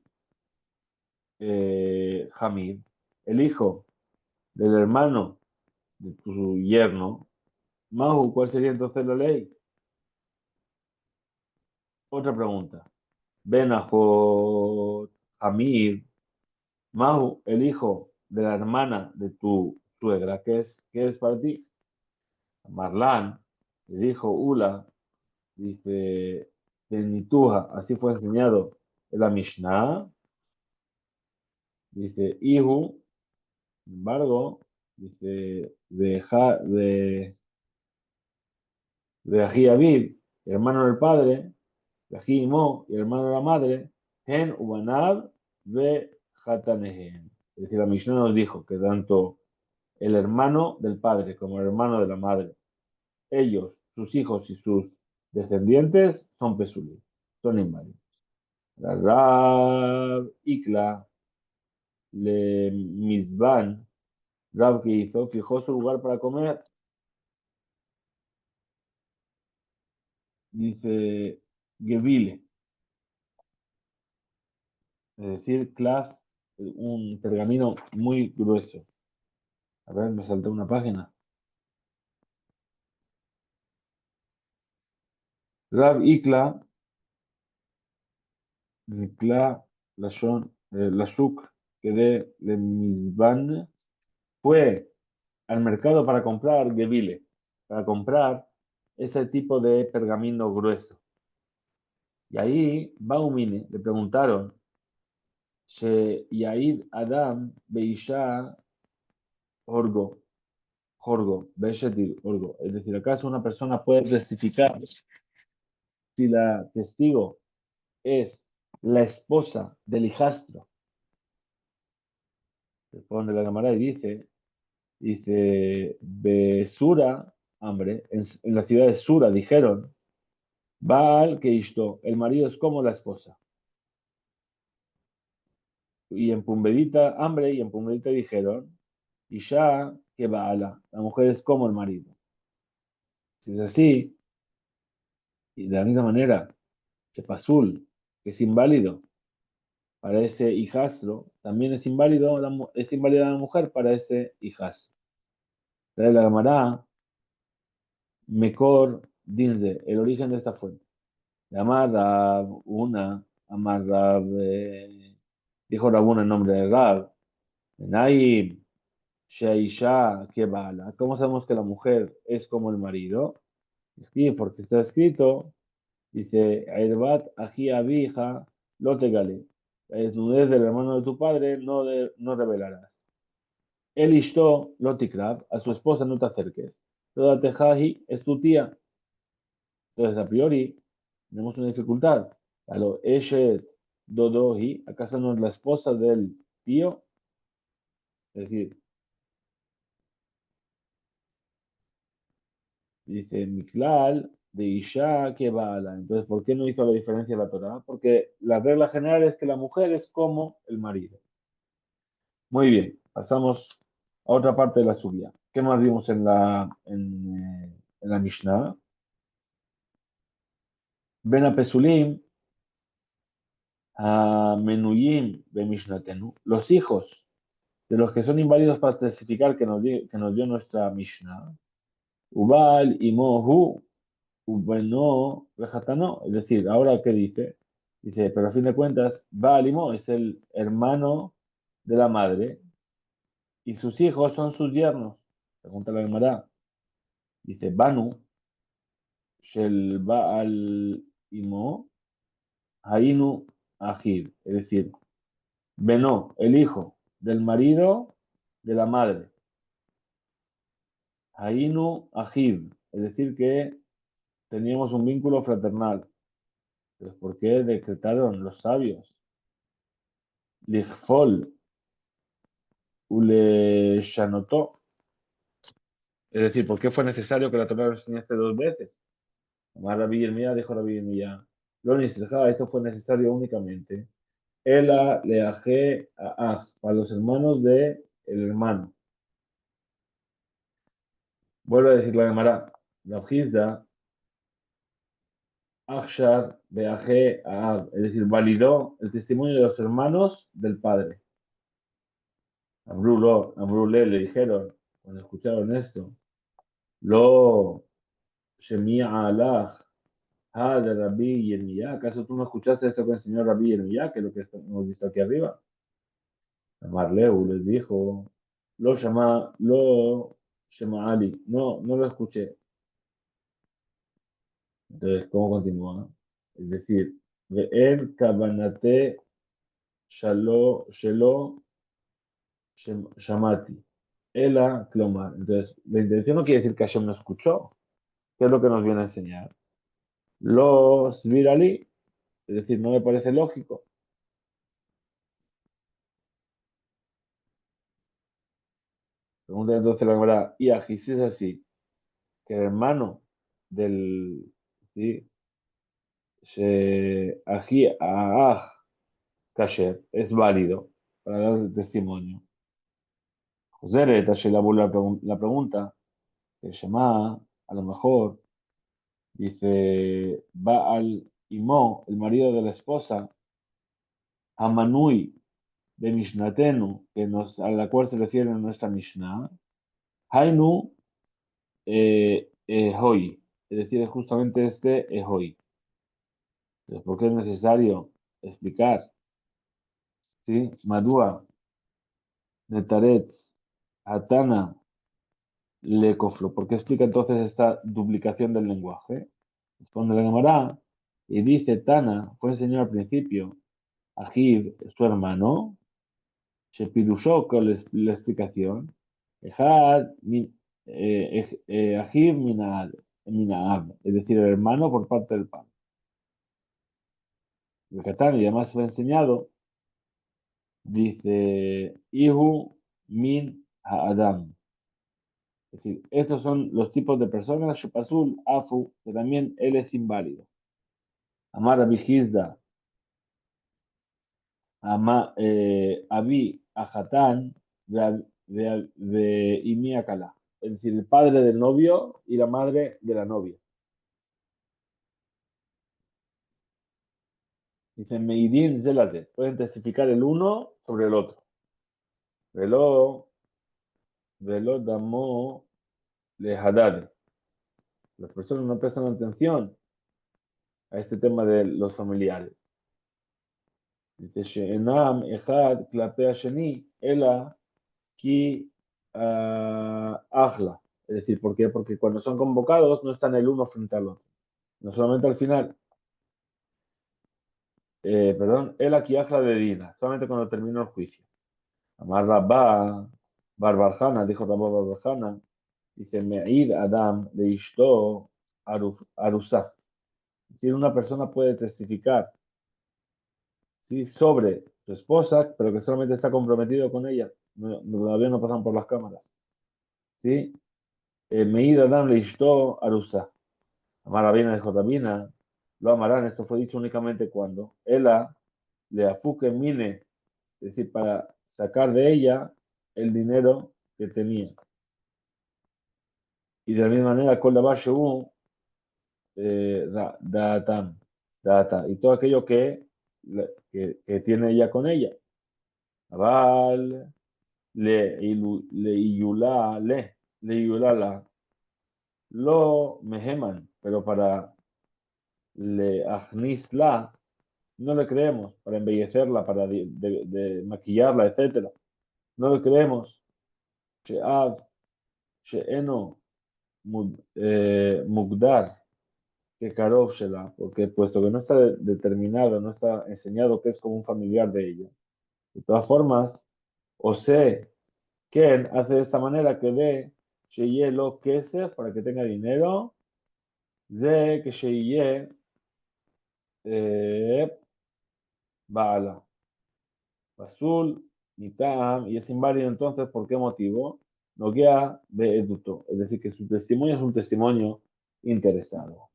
Hamid, el hijo del hermano de tu yerno, Mahu, ¿cuál sería entonces la ley? Otra pregunta. Benajot, Hamid, Mahu, el hijo de la hermana de tu suegra, ¿qué es para ti? Marlán, le dijo Ula, dice, Tenituja, así fue enseñado en la Mishnah, dice, Ihu, sin embargo, dice, de Ají Aviv, hermano del padre, de Ají Imo, y hermano de la madre, Hen Ubanab ve Hatanehen. Es decir, la Mishnah nos dijo que tanto el hermano del padre como el hermano de la madre, ellos, sus hijos y sus descendientes son pesulim, son inválidos. La Rab Ikla le Mizban, Rab, ¿qué hizo? Fijó su lugar para comer. Dice Gevile, es decir, clav, un pergamino muy grueso. A ver, me salté una página. Rab Ikla, Nikla, Lashuk, que de Lemizban, fue al mercado para comprar Gevile, para comprar ese tipo de pergamino grueso. Y ahí, Baumine, le preguntaron, Yair Adam Beisha Orgo, Jorgo, Beshetir Orgo. Es decir, ¿acaso una persona puede testificar si la testigo es la esposa del hijastro? Responde la cámara y dice, Besura, hambre, en la ciudad de Sura dijeron, Baal que Ishto, el marido es como la esposa. Y en Pumbedita, hambre, y en Pumbedita dijeron, Isha que Baala, la mujer es como el marido. Si es así, y de la misma manera que Pasul, que es inválido para ese hijastro, también es inválido, es inválida la mujer para ese hijastro. Trae la Gemara, Mekor Dinze, el origen de esta fuente. Amar Rab, Amar Rab, dijo Rabuna en nombre de Rab, Naim, Sheisha, que bala. ¿Cómo sabemos que la mujer es como el marido? Sí, porque está escrito, dice, Airbat, Aji, Abija, lo tegale. La desnudez del hermano de tu padre no revelarás. El Ishto, lo tikrab, a su esposa no te acerques. Toda Tejaji es tu tía. Entonces, a priori, tenemos una dificultad. A lo Eshet Dodohi, ¿acaso no es la esposa del tío? Es decir, dice Miklal de Isha que Bala. Entonces, ¿por qué no hizo la diferencia la Torah? Porque la regla general es que la mujer es como el marido. Muy bien, pasamos a otra parte de la subida. ¿Qué más vimos en la Mishnah? Ben a Pesulim, a Menuyim de Mishnatenu. Los hijos de los que son inválidos para testificar que nos dio nuestra Mishnah. Ubal y Mohu, Ubeno, Vejatano. Es decir, ahora ¿qué dice? Dice, pero a fin de cuentas, Baal y Mo es el hermano de la madre y sus hijos son sus yernos. Pregunta la Gemara. Dice, Banu, Shel Baal y Mo, Hainu, Ahir. Es decir, Beno, el hijo del marido de la madre. Hainu, Ahir. Es decir, que teníamos un vínculo fraternal. Pues ¿por qué decretaron los sabios? Lichfol ule shanotó. Es decir, ¿por qué fue necesario que la Torah lo enseñase dos veces? Amar Rabbi Yirmiyah dijo Rabbi Yirmiyah. Lo necesitaba, esto fue necesario únicamente. Ela le ajé a Aj, para los hermanos de el hermano. Vuelve a decir la Gemara. Rabjizda, Akshar de ajé a Aj. Es decir, validó el testimonio de los hermanos del padre. Ambrulé le dijeron, cuando escucharon esto, lo Shemia Allah, de Rabbi Yirmiyah. ¿Acaso tú no escuchaste eso que enseñó Rabbi Yirmiyah, que es lo que hemos visto aquí arriba? Marleu les dijo, lo Shema Ali. No, no lo escuché. Entonces, ¿cómo continúa? Es decir, Ve'er Kabanate Shelo Shamati. Ela Klomar. Entonces, la intención no quiere decir que Hashem no escuchó. ¿Qué es lo que nos viene a enseñar? Los virali, es decir, no me parece lógico. Pregunta entonces la Gemara, y aquí si es así, que el hermano del, ¿sí? Ají Kasher es válido para dar testimonio. José, Tashi la vuelve la pregunta, que Shema, a lo mejor, dice, va al Imo, el marido de la esposa, a Manui de Mishnatenu, a la cual se refiere en nuestra Mishnah, Hainu Hoy, es decir, es justamente este Ehoy. Entonces, ¿por qué es necesario explicar? ¿Sí? Madua, Netaretz, Atana, Lecoflo. ¿Por qué explica entonces esta duplicación del lenguaje? Responde la Gemara y dice, Tana fue enseñado al principio a Gib, su hermano, se pirushó con la explicación, Ejad, Ahiv Minaab, es decir, el hermano por parte del padre. El Catán, y además fue enseñado, dice, Ihu min Adam. Es decir, estos son los tipos de personas, Shepasul, Afu, que también él es inválido. Amar Rabbi Hizda, Abi Ajatán, de Imi Akala. Es decir, el padre del novio y la madre de la novia. Dice, Meidin Zelate. Pueden testificar el uno sobre el otro. Velo, velo damo le hadad. Las personas no prestan atención a este tema de los familiares. Dice, She'enam echad klape sheni ela ki achla. Es decir, ¿por qué? Porque cuando son convocados no están el uno frente al otro. No solamente al final, perdón, el aquí achla de Dina, solamente cuando termina el juicio. Amar Rabba, Barbarjana, dijo Rabba Barbarjana, dice, Me'id Adam de Ishto Arusaf. Es decir, una persona puede testificar, ¿sí?, sobre su esposa, pero que solamente está comprometido con ella. Todavía no pasan por las cámaras. ¿Sí? Me'id Adam de Ishto Arusaf. Amar Rabina dijo Rabina, lo amarán, esto fue dicho únicamente cuando ella le afuque mine, es decir, para sacar de ella el dinero que tenía. Y de la misma manera, con la base data, data, y todo aquello que tiene ella con ella. Aval, le yulala, lo meheman, pero para le agnisla, no le creemos, para embellecerla, para de maquillarla, etcétera. No le creemos. She'ad, she'eno, mugdar, que Karov Shela, porque puesto que no está determinado, no está enseñado que es como un familiar de ella. De todas formas, o sé quién hace de esta manera que ve Sheye lo kesef para que tenga dinero, de que Sheye Baala, Basul, Nitam, y es inválido entonces, ¿por qué motivo? No queda de eduto, es decir, que su testimonio es un testimonio interesado.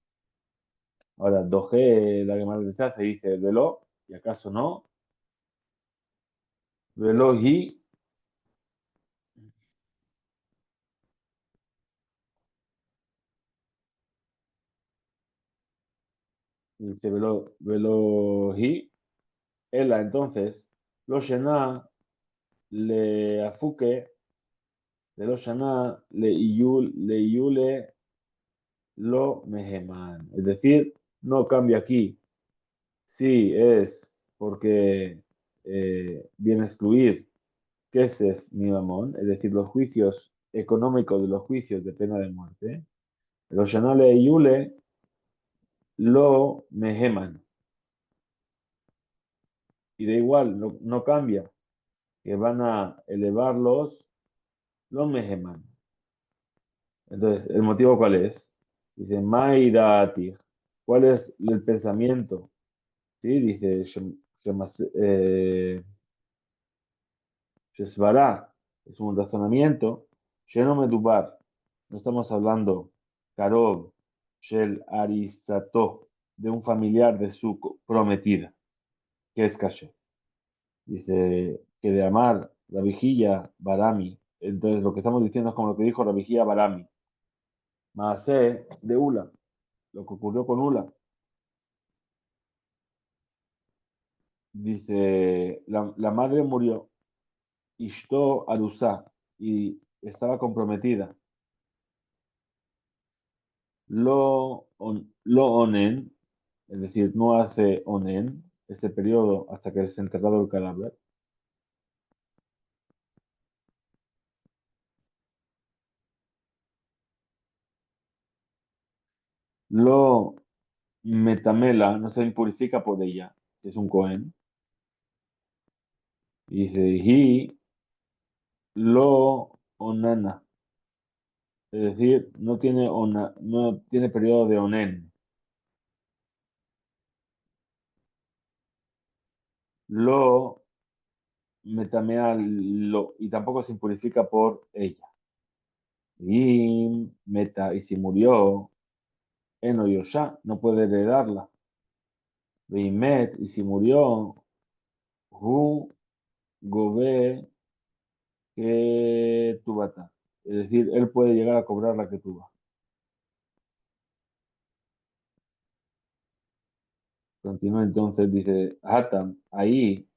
Ahora, Doge, la Gemara se dice velo, y acaso no, velo hi, dice velo hi, ella entonces, lo shena le afuque, de lo shena le iyule lo meheman. Es decir, no cambia aquí. Sí, es porque viene a excluir kesef mi mamón, es decir, los juicios económicos de los juicios de pena de muerte. Lo shena le iyule lo meheman. Y da igual, no cambia, que van a elevarlos los meheman. Entonces, ¿el motivo cuál es? Dice, Maidati, ¿cuál es el pensamiento? ¿Sí? Dice, Shesvará, es un razonamiento, Sheno Medubar, no estamos hablando, Karov, Shel Arisato, de un familiar de su prometida, que es Kasher. Dice que de amar la vigilla Barami, Entonces, lo que estamos diciendo es como lo que dijo Rabijía Barami. Maasé de Ula, lo que ocurrió con Ula. Dice, la madre murió, Ishto Arusa, y estaba comprometida. Lo onen, es decir, no hace onen, este periodo hasta que es enterrado el cadáver. Lo metamela, no se impurifica por ella, si es un cohen. Dice, hi lo onana, es decir, no tiene periodo de onen. Lo metamea lo, y tampoco se impurifica por ella. Y si murió, Eno Yosha, no puede heredarla. Y si murió, Hu Gobe que Tubata. Es decir, él puede llegar a cobrar la que tuva. Continúa entonces, dice, Hatam, ahí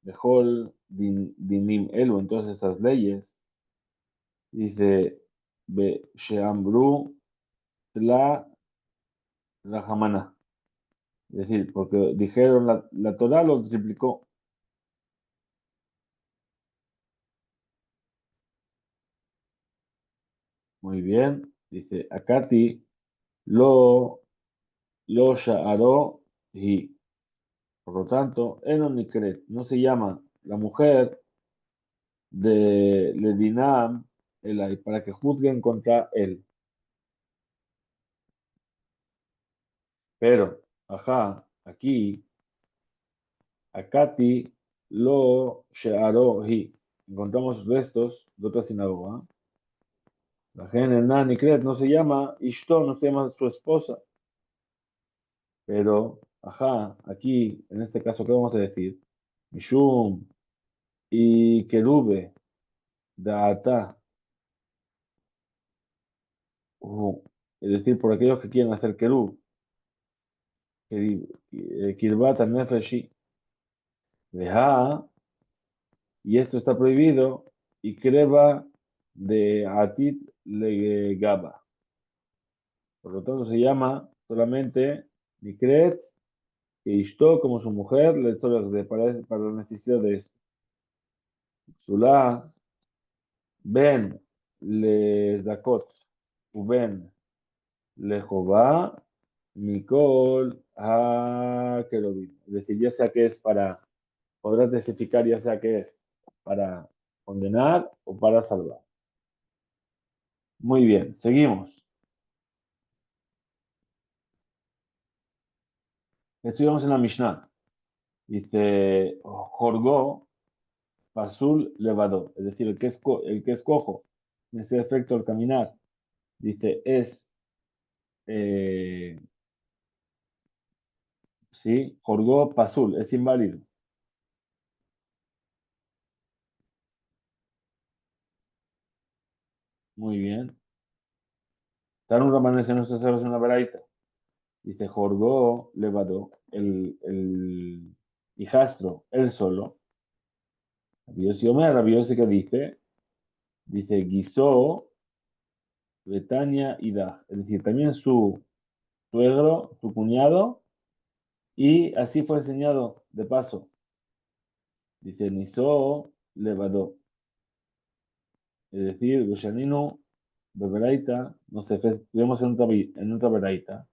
dejó el dinim elu, entonces estas leyes, dice, Be Sheambru la la jamana. Es decir, porque dijeron la Torah lo triplicó. Muy bien. Dice, Akati lo sha'aró y por lo tanto, Enon Nikret no se llama la mujer de Ledinam Elai para que juzguen contra él. Pero, ajá, aquí, Akati lo she'aró hi. Encontramos restos de otra sinagoga. La gente en Nikret no se llama Ishto, no se llama su esposa. Pero, ajá, aquí, en este caso, ¿qué vamos a decir? Mishum y Kerube, Daata, es decir, por aquellos que quieren hacer Kerub, Kirbat Nefeshi, Deja, y esto está prohibido, y Kreba de Atit Legaba. Por lo tanto, se llama solamente Nikret, que Ishto como su mujer, le para la necesidad de esto. Sulá, Ben, les Dakot, Uben, Lehová, Mikol, Kerubim. Es decir, ya sea que es para, podrás testificar ya sea que es para condenar o para salvar. Muy bien, seguimos. Estudiamos en la Mishnah. Dice, Jorgó, Pasul, Levado. Es decir, el que es cojo, en ese efecto al caminar, dice, eh, sí, Jorgó, Pasul, es inválido. Muy bien. Tanur amanece no se sabe una veraita. Dice Jorgó Levado, el hijastro, él solo. Rabiosi Omer, Rabiosi que dice Guisó, Betania y Daj. Es decir, también su suegro, su cuñado, y así fue enseñado de paso. Dice Nisó Levado. Es decir, Gushanino, Beberaita, no sé, vemos en otra Beraita.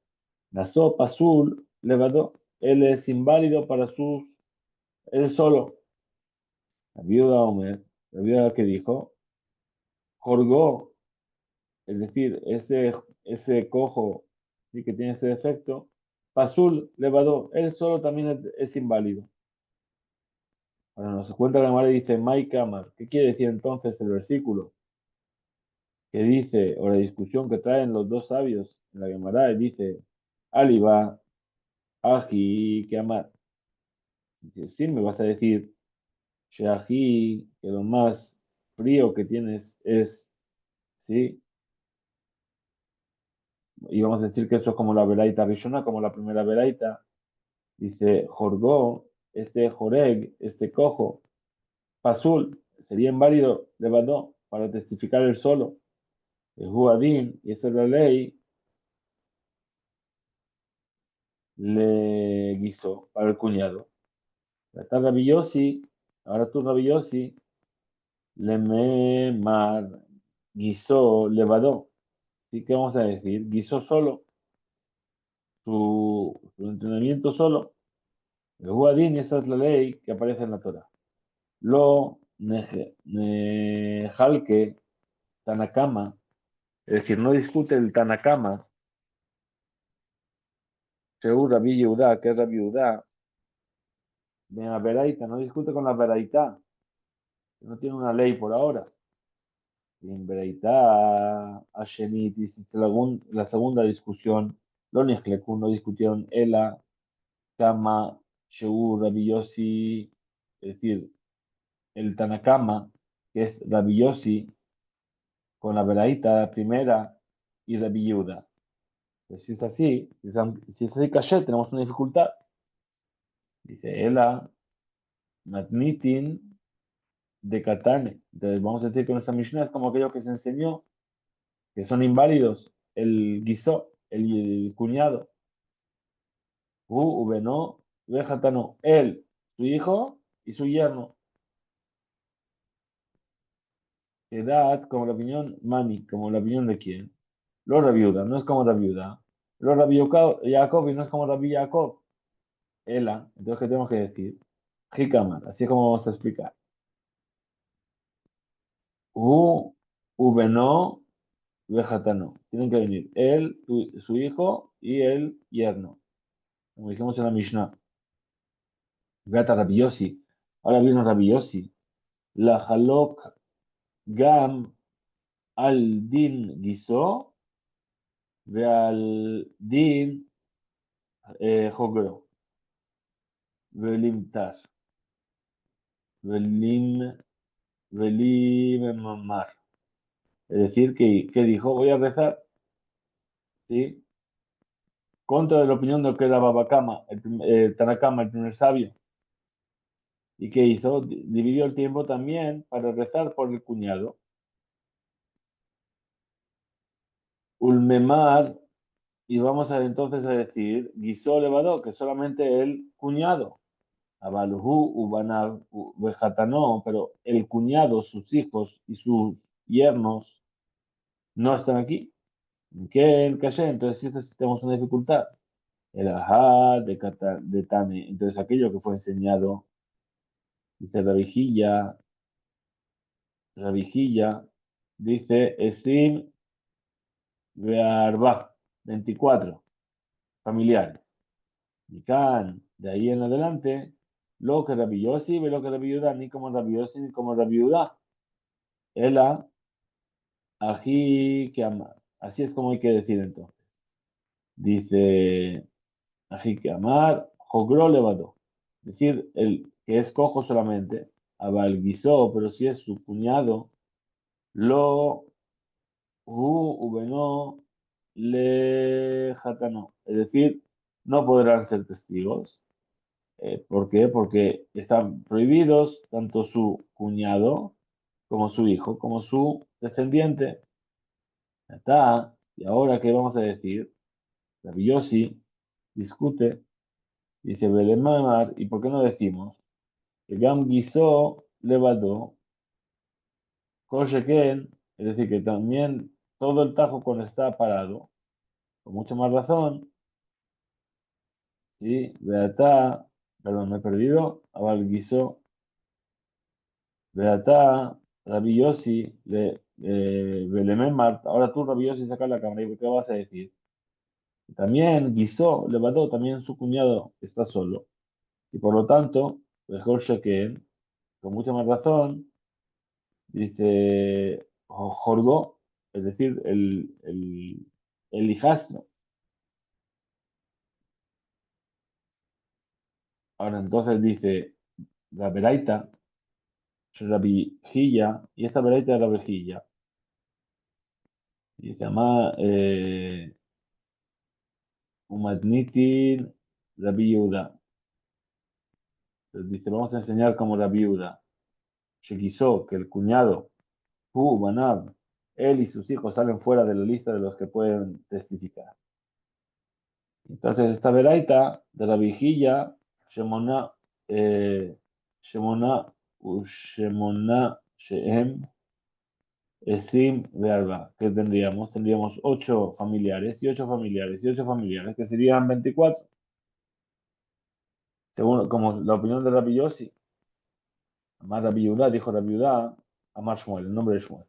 Nasó Pasul Levado. Él es inválido para él solo. La viuda Omer, la viuda que dijo, Jorgó, es decir, ese cojo sí que tiene ese defecto, Pasul levadó, él solo también es inválido. Ahora nos cuenta la madre y dice, Mai Kamar, ¿qué quiere decir entonces el versículo? Que dice, o la discusión que traen los dos sabios en la Gemara, y dice, Aliba, Aji, que amar. Dice, sí, me vas a decir, Sheaji, que lo más frío que tienes es, ¿sí? Y vamos a decir que eso es como la veraita rishona, como la primera veraita. Dice, Jorgó, este Joreg, este cojo, Pasul, sería inválido, levantó, para testificar el solo. El Juadín, y esa es la ley, le guisó para el cuñado. Está Rabbi ahora tú Rabbi le me mar, guisó, levadó. ¿Sí? ¿Qué vamos a decir? Guisó solo, su entrenamiento solo. El Huadín, esa es la ley que aparece en la Torah. Lo nejalke Tanakama, es decir, no discute el Tanakama, según Rabbi Yehuda, que es Rabbi Yehuda, de la Veraita, no discute con la Veraita, no tiene una ley por ahora. En Veraita, Hashenit, la segunda discusión, lo Nejleku, no discutieron Ela, Kama, Sheur, Rabbi Yossi, es decir, el Tanakama, que es Rabbi Yossi, con la Veraita, la primera, y Rabbi Yehuda. Pues si es así, si es así, caché, tenemos una dificultad. Dice Ela, Matnitin de Katane. Entonces vamos a decir que nuestra Mishnah es como aquello que se enseñó, que son inválidos, el guisó, el cuñado, Ubeno, Vejatano, él, su hijo y su yerno. Edad, como la opinión, Mani, como la opinión de quién. La viuda, no es como la viuda. Lo Rabbi Jacob y no es como Rabbi Jacob. Ela, entonces, ¿qué tenemos que decir? Jikamar, así es como vamos a explicar. Ubeno, Vejatano. Tienen que venir él, su hijo y el yerno. Como dijimos en la Mishnah. Gata Rabbi Yossi. Ahora viene Rabbi Yossi. La halok gam al din guisó ve al din jogro. Velimtar. Velim, velim mamar. Es decir, que dijo, voy a rezar, ¿sí? Contra de la opinión de lo que era Babakama, Tanakama, el primer sabio. ¿Y qué hizo? Dividió el tiempo también para rezar por el cuñado. Ulmemar, y vamos a entonces a decir, Guisó levado, que solamente el cuñado. Abaluhu, Ubanab, Bejatanó, pero el cuñado, sus hijos y sus yernos no están aquí. ¿Qué el caché? Entonces sí tenemos una dificultad. El ajá de Tane. Entonces aquello que fue enseñado, dice la vigilla, dice Esim Bearba, 24 familiares. Y Can, de ahí en adelante, lo que Rabbi Yossi, ve lo que Rabbi Yehuda, ni como Rabbi Yossi, ni como Rabbi Yehuda. Ela, ají que amar. Así es como hay que decir entonces. Dice, ají que amar, jogro levado. Es decir, el que es cojo solamente, abalguizó, pero si es su cuñado, lo ubenó le jatanó. Es decir, no podrán ser testigos. ¿Por qué? Porque están prohibidos tanto su cuñado como su hijo, como su descendiente. Ya está. ¿Y ahora qué vamos a decir? Rabbi Yossi discute, dice Belemamar, ¿y por qué no decimos que Gam guisó levadó, Kosheken, es decir, que también todo el tajo cuando está parado, con mucha más razón, ¿sí? Beatá, perdón, me he perdido, Abal guisó, Beatá, Rabbi Yossi, Belememar, ahora tú Rabbi Yossi saca la cámara, ¿y qué vas a decir? También guisó, levadó, también su cuñado está solo. Y por lo tanto, mejor Sheken, con mucha más razón, dice Jorgo, es decir, el hijastro. Ahora entonces dice la Beraita, Rabbi Hilla, y esta veraita de Rabbi Hilla, y se llama Umatnitin Rabbi Yehuda. Entonces dice, vamos a enseñar como Rabbi Yehuda. Se quiso que el cuñado, Banab, él y sus hijos salen fuera de la lista de los que pueden testificar. Entonces, esta veraita de la vigilla, Shemona, Shemona, Shemona, Shehem, Esim, Bearba. ¿Qué tendríamos? Tendríamos 8 familiares y 8 familiares y 8 familiares, que serían 24. Según como la opinión de Rabbi Yossi. Amar Rabbi Yehuda, dijo Rabbi Yehuda, Amar Shmuel, el nombre de Shmuel.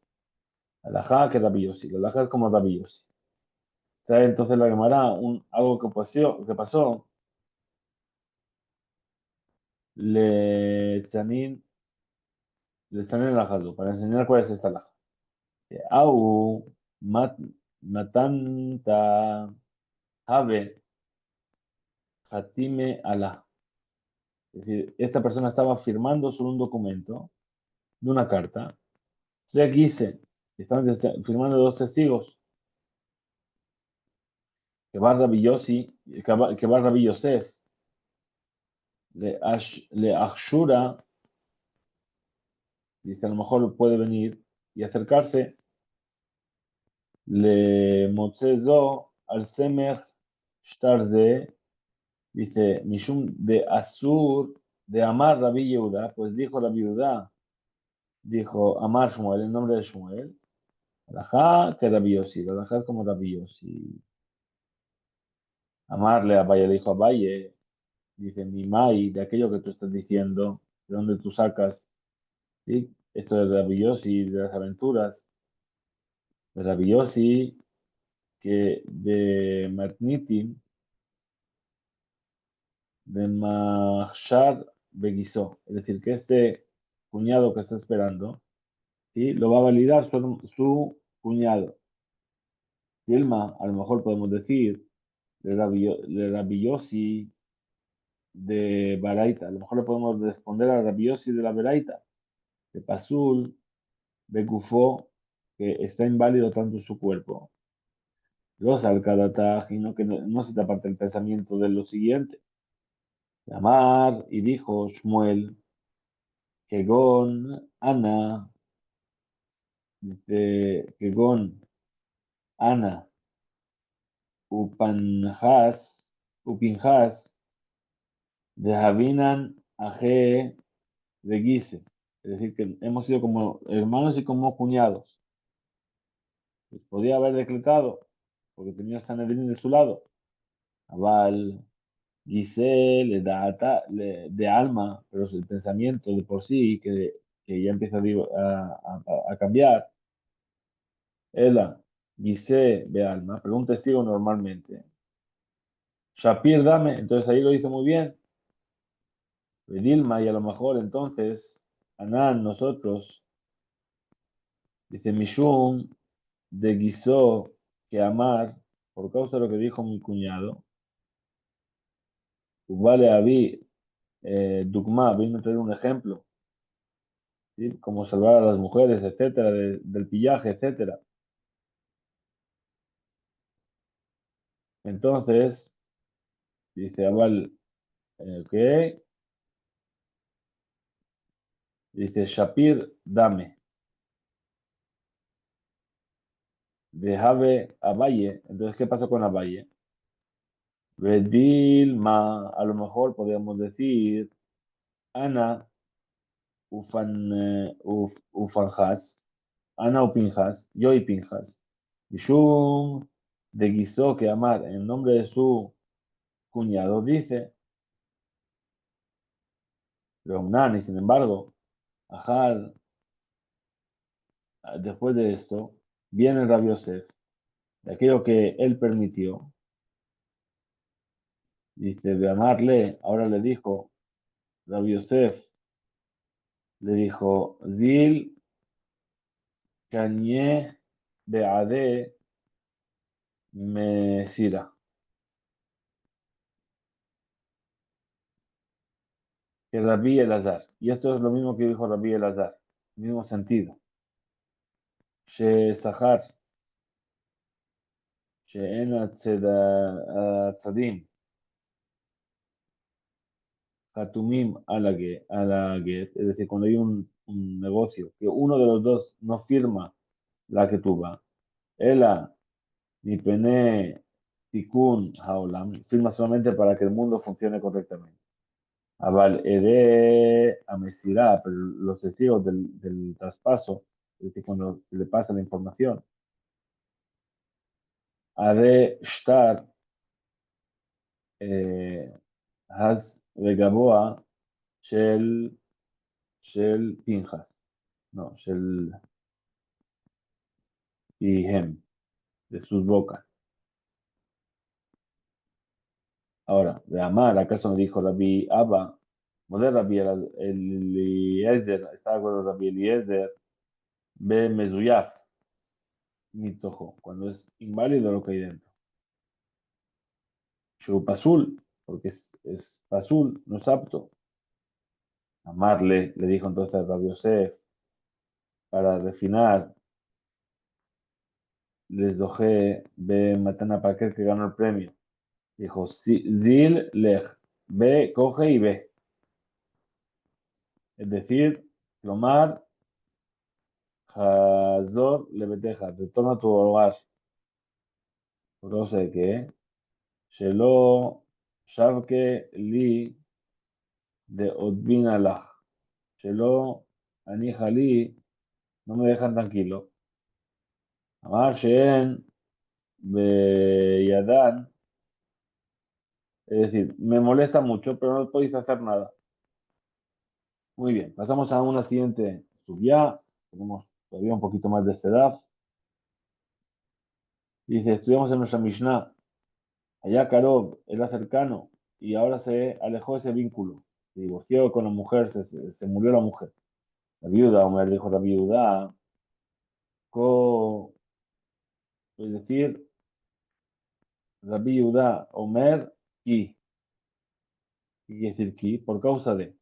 Alajá que Rabbi Yossi, la alajá es como Rabbi Yossi. Trae entonces la Gemara algo que pasó, le Tzanin el para enseñar cuál es esta alhaja. Au mat, matanta have hatime ala. Es decir, esta persona estaba firmando sobre un documento de una carta. Se dice, estaban firmando 2 testigos, que va Rabbi Yossi, que va Rabbi Yosef, le Ashura, dice, a lo mejor puede venir y acercarse, le Motzezo al Semech Shtarze, dice, Mishum de Asur, de Amar Rabbi Yehuda, pues dijo Rabbi Yehuda, dijo Amar Shmuel, el nombre de Shmuel, Alajá que Rabbi Yossi, Alajá como Rabbi Yossi. Amarle a Valle, le dijo a Valle, dice, mi mai, de aquello que tú estás diciendo, de dónde tú sacas, ¿sí? Esto de Rabbi Yossi, de las aventuras, de Rabbi Yossi, que de Matnitin, de Machshar Beguisó, es decir, que este cuñado que está esperando, ¿sí? Lo va a validar su cuñado. Dilma, a lo mejor podemos decir, de Rabbi Yossi de Baraita, a lo mejor le podemos responder a Rabbi Yossi de la Baraita, de Pasul, de Gufó, que está inválido tanto su cuerpo. Los Alcadataj, y no se te aparte el pensamiento de lo siguiente. Amar, y dijo Shmuel, Kegon, Ana, de Kegon, Ana, Upanjas, Upinjas, de Javinan, Aje, de Guise. Es decir, que hemos sido como hermanos y como cuñados. Pues podía haber decretado, porque tenía Sanedrín de su lado. Aval, Guise, de alma, pero es el pensamiento de por sí, que ya empieza a cambiar. Ela, Guise, de alma, pero un testigo normalmente. Shapir, dame, entonces ahí lo hizo muy bien. Dilma, y a lo mejor entonces, Anán, nosotros, dice Mishum, de Guisó, que amar, por causa de lo que dijo mi cuñado, vale a mí, Dugma, vino a traer un ejemplo, ¿sí? Como salvar a las mujeres, etcétera, del pillaje, etcétera. Entonces, dice Abal, ¿qué? Dice Shapir, dame. De Jave a Valle. Entonces, ¿qué pasó con Abaye? Vedilma, a lo mejor podríamos decir, Ana, Ufanjas, Ana o Pinjas, yo y Pinjas. Shum de Guisó que amar en nombre de su cuñado dice, Reumnan, y sin embargo, Ajal, después de esto, viene Rabbi Yosef, de aquello que él permitió, dice, de amarle, ahora le dijo, Rabbi Yosef, le dijo, Zil, Kanye, Beade, Mesira, que Rabbi Elazar. y esto es lo mismo que dijo Rabbi Elazar, mismo sentido. ששכר שאין הצדדים חתומים על הגט, es decir, cuando hay un negocio que uno de los dos no firma la que tuva, ela ni pene tikun haolam, firma solamente para que el mundo funcione correctamente. Aval ede amesirá, pero los testigos del traspaso, es decir, cuando se le pasa la información, ade shtar haz vegaboa shel Pinjas, no, shel Pihem, de sus bocas. Ahora, de Amar, ¿acaso no dijo Rabbi Abba? Model Rabbi Eliezer, estaba con Rabbi Eliezer, ve Mezuyaf, mitojo, cuando es inválido lo que hay dentro. Shu Pasul, porque es Pasul, no es apto. Amarle, le dijo entonces Rabbi Yosef, para refinar, les dojé ve Matana para aquel que ganó el premio. Dijo, Zil Lech, ve, coge y ve. Es decir, Lomar, Hazor, Lebeteja, retorna a tu hogar. No sé qué. Shelo, Shavke, Li, de Odbin Alach. Shelo, Anija Li, no me dejan tranquilo. Amar Sheen, Beyadan, es decir, me molesta mucho, pero no podéis hacer nada. Muy bien, pasamos a una siguiente subya. Tenemos todavía un poquito más de este edad. Dice, estudiamos en nuestra Mishnah. Allá Karov era cercano y ahora se alejó ese vínculo. Se divorció con la mujer, se murió la mujer. La viuda, Omer dijo la viuda, es decir, la viuda, Omer, ¿qué quiere decir ki? Por causa de,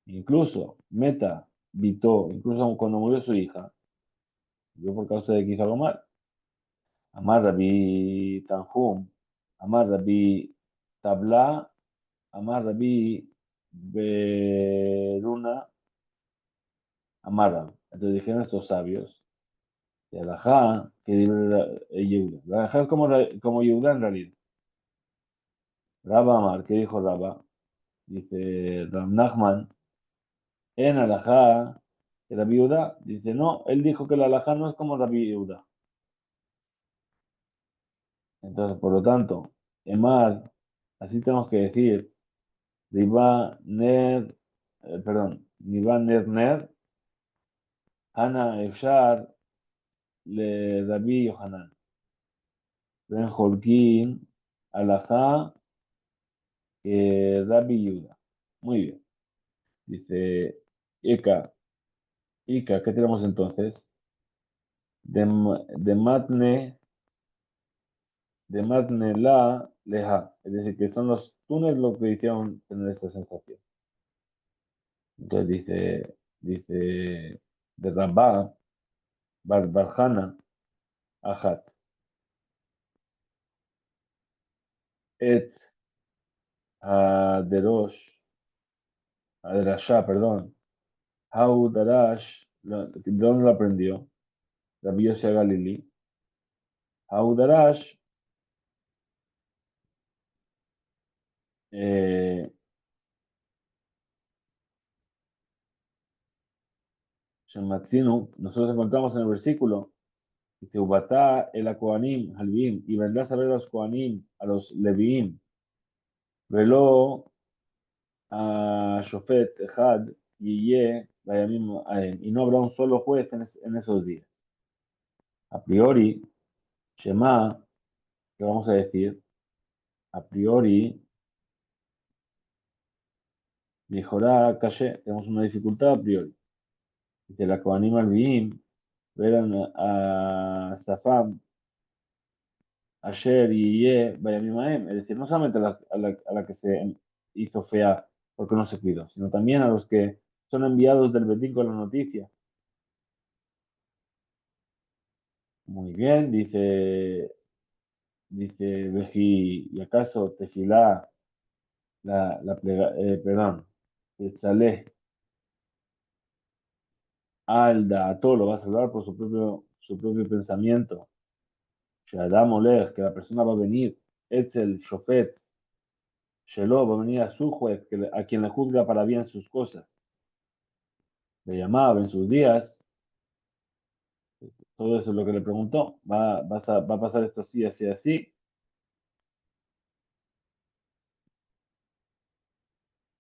incluso, Meta, Vitó, incluso cuando murió su hija, murió por causa de que hizo algo mal. Amar Rabbi Tanjum, Amar Rabbi Tabla, Amar Rabbi Beruna, Amaran. Entonces dijeron estos sabios, de Alajá, que Yehuda. La Alajá es como Yehuda en realidad. Rabba Amar, ¿qué dijo Rabba? Dice Ram Nachman, en Alajá, que la viuda, dice, no, él dijo que la Alajá no es como la viuda. Entonces, por lo tanto, Emar, así tenemos que decir, Riba Ner, perdón, Riba Ner Ner, Hana Efshar, le Rabbi Yohanan. Ben Holkin, Alajá, Rabbi Yuda. Muy bien. Dice Eka. Ika, ¿qué tenemos entonces? De, de matne, de matne la leja. Es decir, que son los túneles lo que hicieron tener esta sensación. Entonces dice de Rabba, Barjana, Ajat, Et, Aderosh, Aderashá, perdón. How Darash, ¿de dónde lo aprendió? Rabbi Yossi Galili. Haudarash, eh, Shematzinu, nosotros encontramos en el versículo, dice, Ubatá el Kohanim, Halvim, y vendrás a ver a los Kohanim, a los Leviim, velo a Shofet Echad, Yiye, Bayamim Aem, y no habrá un solo juez en esos días. A priori, Shema, ¿qué vamos a decir? A priori, mejorá Kashe, tenemos una dificultad a priori. Dice, la Kohanim Halvim, verán a Safam, Asher y Ye, Bayamim Aem, es decir, no solamente a la que se hizo fea porque no se cuidó, sino también a los que son enviados del Betín con la noticia. Muy bien, dice Veji, ¿y acaso tefilá, perdón, Tetzalé, Alda, a todo lo va a salvar por su propio pensamiento. Shadam Oleg, que la persona va a venir, Etzel, Shofet, Shelo, va a venir a su juez, a quien le juzga para bien sus cosas. Le llamaba en sus días, todo eso es lo que le preguntó. Va a pasar esto así, así, así.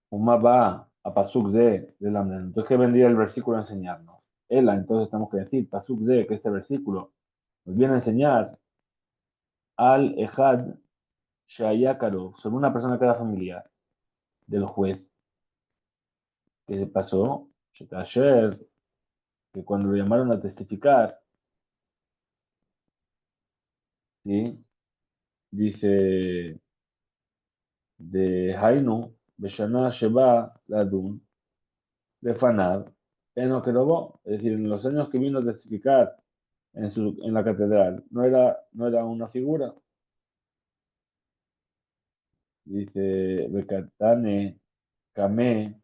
Uma va a Pasuk de la Entonces, ¿qué vendría el versículo a enseñarnos? Ela, entonces tenemos que decir, Pasuk de, que este versículo nos viene a enseñar al Ejad Shayakaro, sobre una persona que era familiar del juez. ¿Qué pasó? Shekasher, que cuando lo llamaron a testificar, ¿sí? Dice de Hainu, Beshana Sheba Ladun, de Fanad, Eno que robó, es decir, en los años que vino a testificar en la catedral, no era una figura, dice Bekatane, Kame,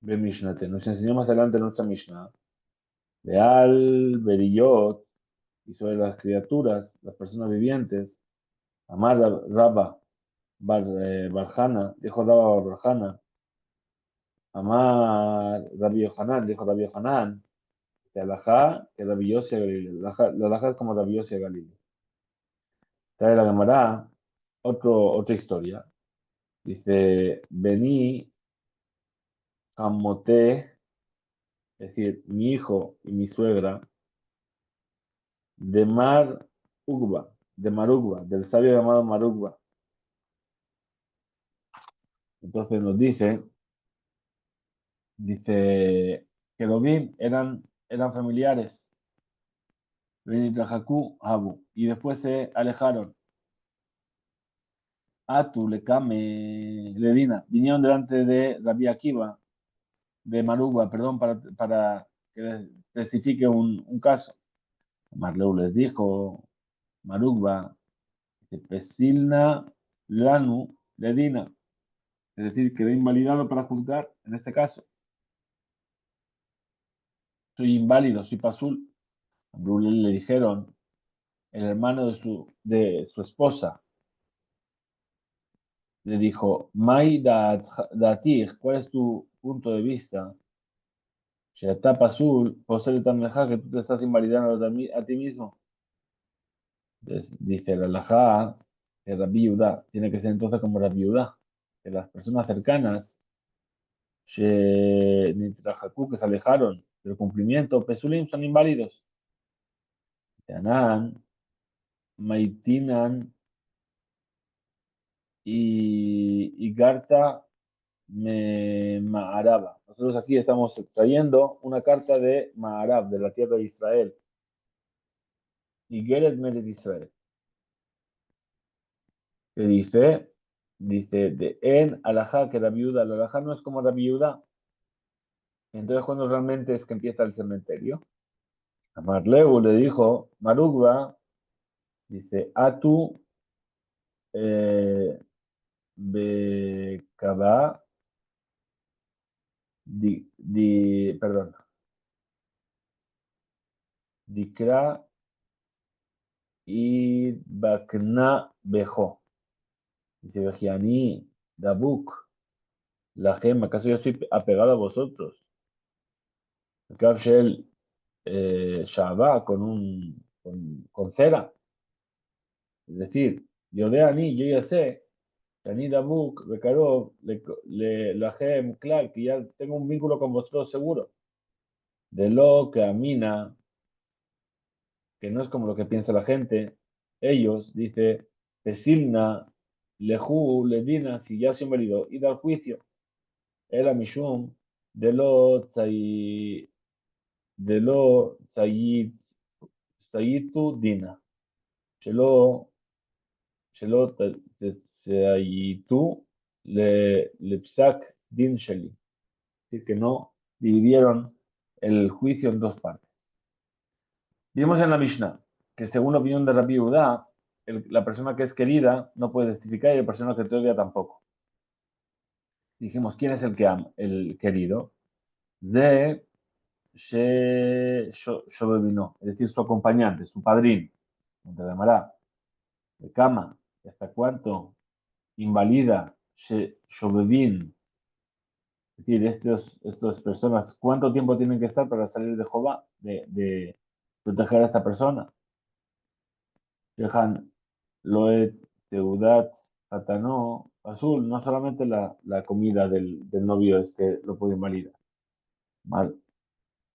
Bemishnate, nos enseñó más adelante nuestra Mishnah, de Al, Beriyot, y sobre las criaturas, las personas vivientes, Amar Rabba, Barjana, dijo Rabba Barjana, Amar Rabbi Yohanan, dijo Rabbi Yohanan, que alajá, que Rabbi Yossi a Galileo. La alajá es como Rabbi Yossi a Galileo. Trae la Gemara otra historia. Dice, vení, Hamoté, es decir, mi hijo y mi suegra, de Mar Ugba, de Marugba, del sabio llamado Marugba. Entonces nos dice, que Robin eran familiares, Benitrajacu, Abu, y después se alejaron. Atu, Lekame, Ledina, vinieron delante de Rabbi Akiva, de Marugba, perdón, para que les testifique un caso. Marleu les dijo, Marugba, Pesilna Lanu Ledina, es decir, quedé invalidado para juzgar en este caso. Soy inválido, soy pasul. A Brulel le dijeron, el hermano de su esposa, le dijo, Mai Datir, ¿cuál es tu punto de vista? Sheta pasul, por ser tan lejano que tú te estás invalidando a ti mismo. Entonces, dice la alajá que Rabbi Yudá tiene que ser entonces como Rabbi Yudá, que las personas cercanas que se alejaron del cumplimiento, Pesulim son inválidos. Teanán, Maitinan y Garta Maharaba. Nosotros aquí estamos trayendo una carta de Maharab, de la tierra de Israel. Y Geret Meret Israel. Que dice, de en alajá, que la viuda, la alajá no es como la viuda. Entonces, cuando realmente es que empieza el cementerio? A Marleu le dijo, Marugba, dice, Atu Bekaba, perdón, Dikra y Bakna Bejo. Dice, Bejiani, Dabuk, la gema, ¿acaso yo estoy apegado a vosotros? Shel Shabbat con cera. Es decir, yo de Ani, yo ya sé, que Ani Dabuk, Bekarov, Lahem, claro, que ya tengo un vínculo con vosotros seguro. De lo que Amina, que no es como lo que piensa la gente, ellos, dice, Pesilna, Lehu, Ledina, si ya se han venido, id al juicio, el Mishum, de lo Tzayit, Tzayitu Dina, Shelo tzayitu לפסק din sheli. Es decir, que no dividieron el juicio en dos partes. Vimos en la Mishnah que según la opinión de Rabbi Yehuda, la persona que es querida no puede testificar y la persona que te odia tampoco. Dijimos, ¿quién es el que ama? El querido. De Shobebino, es decir, su acompañante, su padrino. Donde llamará de cama, hasta cuánto invalida Shobebin. Es decir, estas personas, ¿cuánto tiempo tienen que estar para salir de Jehová, de proteger a esta persona? Dejan Loet, Teudat, Satanó, Azul, no solamente la comida del novio este lo puede invalidar.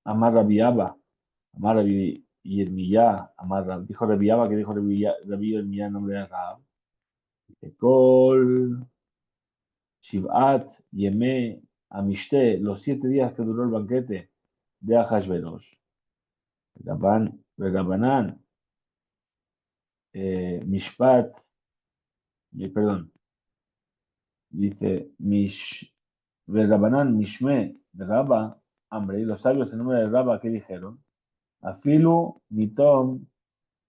Amar Rabiaba, Amar Rabi Yirmiyah, dijo Rabiaba que dijo Rabi Yirmiyah en nombre de Rahab. Kol, Shiv'at, Yeme, Amishte, los 7 días que duró el banquete de Ahasverosh. Rabanan, Mishpat, perdón, dice Rabanan, Mishme, de Rabba, hambre, y los sabios en nombre de Rabba, ¿qué dijeron? Afilu, Mitom,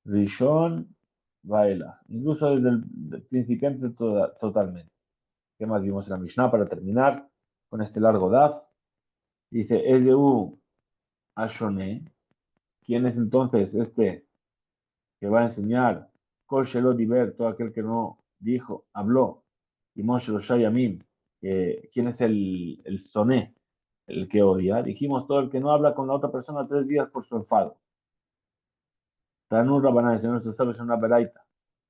Rishon, Vaela, incluso desde el principiante totalmente. ¿Qué más vimos en la Mishnah para terminar con este largo daf? Dice, Edu Ashone, ¿quién es entonces este que va a enseñar? Kol Shelo Diber, todo aquel que no dijo, habló, y Moshe lo Shayamim, ¿quién es el soné, el que odia? Dijimos, todo el que no habla con la otra persona 3 días por su enfado. Tanur Rabanán, el nuestro sabe, es una beraita.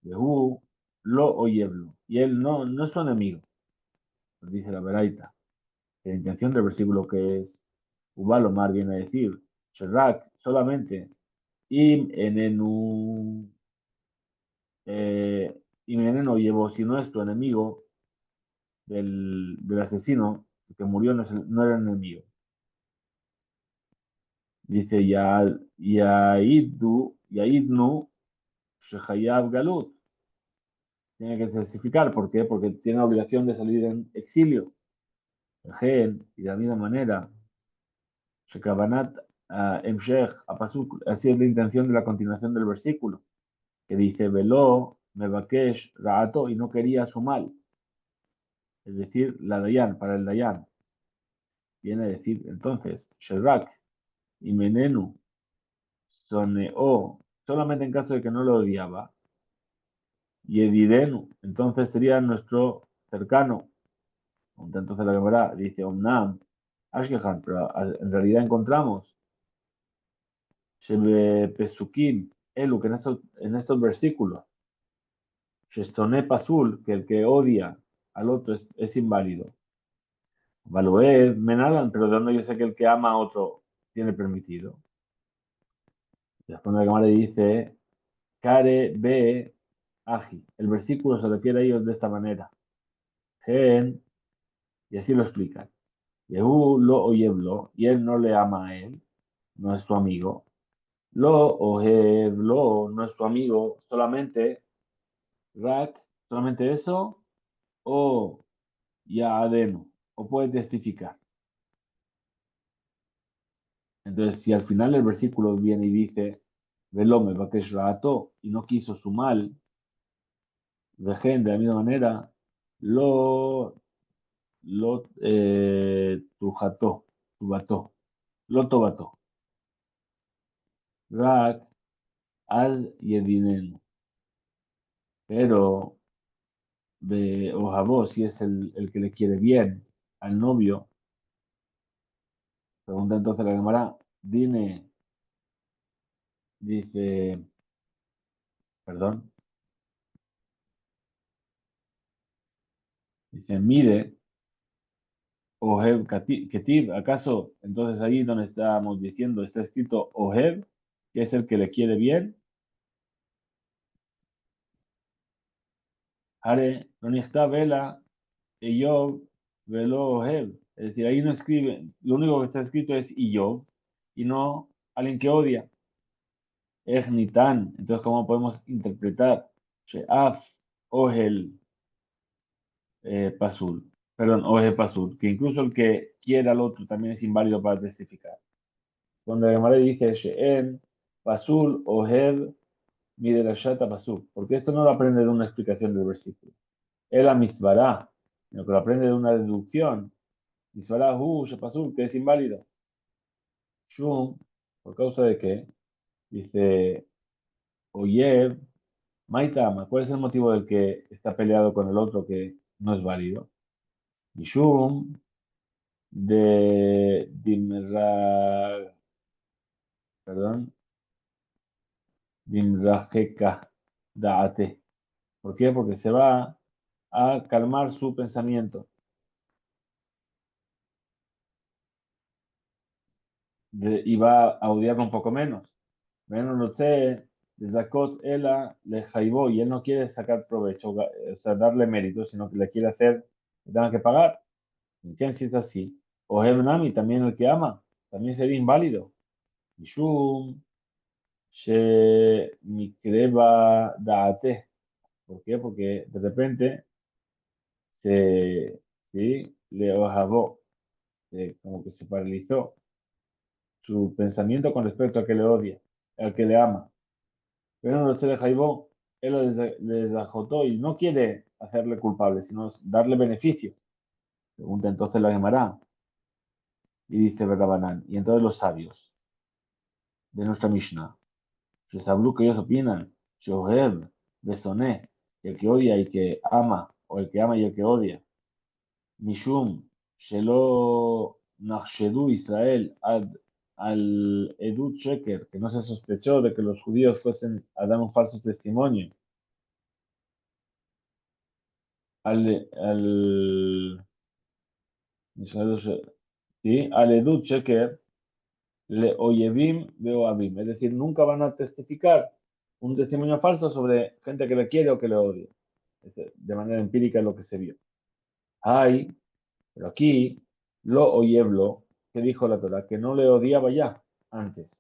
Yehu lo oyeblo. Y él no es su enemigo, dice la beraita. La intención del versículo que es Ubalomar viene a decir, Sherak, solamente, Im enenu, Im enenu llevó, si no es tu enemigo del asesino, el que murió no era enemigo. Dice, Yaidnu, Shehayab Galut. Tiene que testificar, ¿por qué? Porque tiene la obligación de salir en exilio. Y de la misma manera, Shekabanat Emshech, así es la intención de la continuación del versículo, que dice, Velo, Mebakesh, Raato, y no quería su mal. Es decir, la Dayan, para el Dayan. Viene a decir, entonces, Sherak y Menenu, Soneo, solamente en caso de que no lo odiaba, y Edidenu, entonces sería nuestro cercano. Entonces la Gemara dice, Omnam, Ashkehan, pero en realidad encontramos Pesukim, Elu, que en estos versículos, Shestoné Pasul, que el que odia al otro es inválido. Valoé, Menalan, pero de donde yo sé que el que ama a otro tiene permitido. Después la cámara dice, Kare be Aji. El versículo se refiere a ellos de esta manera. Gen, y así lo explican. Yehu lo oyeblo, y él no le ama a él, no es su amigo. Lo ojeblo, no es su amigo, solamente Rak, solamente eso, o ya adeno, o puede testificar. Entonces, si al final el versículo viene y dice, Velome Bakesh Raato, y no quiso su mal, Vejen, de la misma manera, lo tujató, tubató, lo tobató. Rak, az yedinenu. Pero, de Ojabó, si es el que le quiere bien al novio, pregunta entonces la Gemara, dice, perdón, dice, mire, Ohev Ketiv, ¿acaso entonces ahí donde estábamos diciendo está escrito Ohev, que es el que le quiere bien? Hare, no está vela, Eyov, velo Ohev. Es decir, ahí no escribe, lo único que está escrito es Iyov, y no alguien que odia. Es Nitan. Entonces, ¿cómo podemos interpretar? Sheaf, Ohel, Pasul. perdón, Oje Pasul, que incluso el que quiera al otro también es inválido para testificar. Cuando la Gemara dice She'en, Pasul, Ojev, Miderashata Pasul, porque esto no lo aprende de una explicación del versículo. Él a misbará, sino que lo aprende de una deducción. Misbará, Pasul, que es inválido. Shum, ¿por causa de qué? Dice, Oyev, Maitama, ¿cuál es el motivo del que está peleado con el otro que no es válido? Mishum, de Dimra, perdón, Dimrajeka Daate. ¿Por qué? Porque se va a calmar su pensamiento y va a odiarlo un poco menos. Menos no sé, de Zakot Ela le jaibó y él no quiere sacar provecho, o sea, darle mérito, sino que le quiere hacer que tenga que pagar. ¿Quién si es así? O Nami, también el que ama, también sería inválido. Mishum, She Mikreba Daate. ¿Por qué? Porque de repente sí, le ojabó, como que se paralizó su pensamiento con respecto a que le odia, al que le ama. Pero no se le jaibó, él le desajotó y no quiere hacerle culpable, sino darle beneficio. Pregunta entonces la Gemara y dice Berrabanán, y entonces los sabios de nuestra Mishnah, se sabrú que ellos opinan, Shohev, Besoné, el que odia y que ama, o el que ama y el que odia, Mishum, Shelo Nachshedu Israel al Edut Sheker, que no se sospechó de que los judíos fuesen a dar un falso testimonio, al ¿sí? Al Edut Sheker, le oyevim beoavim, es decir, nunca van a testificar un testimonio falso sobre gente que le quiere o que le odia. De manera empírica es lo que se vio. Hay, pero aquí, lo oyeblo, que dijo la Torah, que no le odiaba ya antes.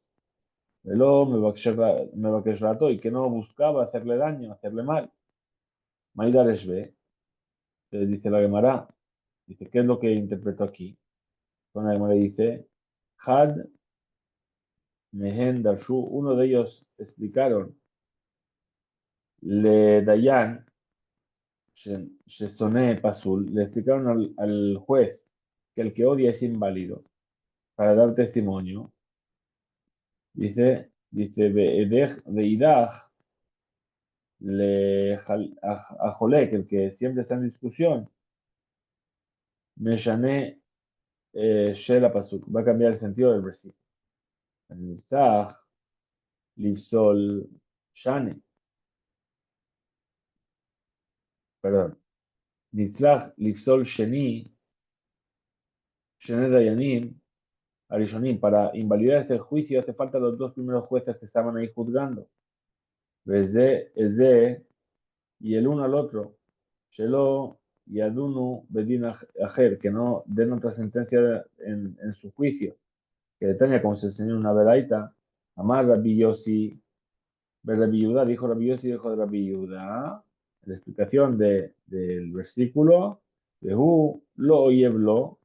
Velo me va rato y que no buscaba hacerle daño, hacerle mal. Maidar Esbe, dice la Gemara, dice, ¿qué es lo que interpretó aquí? Con la Gemara dice, Had Mehen Darshu, uno de ellos explicaron, Le Dayan, Shesoné Pasul, le explicaron al juez que el que odia es inválido para dar testimonio. Dice, Veidach, a Jolek, el que siempre está en discusión, Meshane Shela Pasuk, va a cambiar el sentido del versículo. Nizach, Livsol Shane, perdón, Nitzach, Livsol Sheni, Shene Dayanim, Arishonim, para invalidar ese juicio hace falta los dos primeros jueces que estaban ahí juzgando. Eze y el uno al otro, Shelo y Adunu Bedin Ajer, que no den otra sentencia en su juicio, que detaña como se enseñó en una veraita, Amar Rabbi Yossi, Rabbi Yehuda, dijo Rabbi Yossi, dijo de Rabbi Yehuda, la explicación del versículo, Behu lo oyeblo,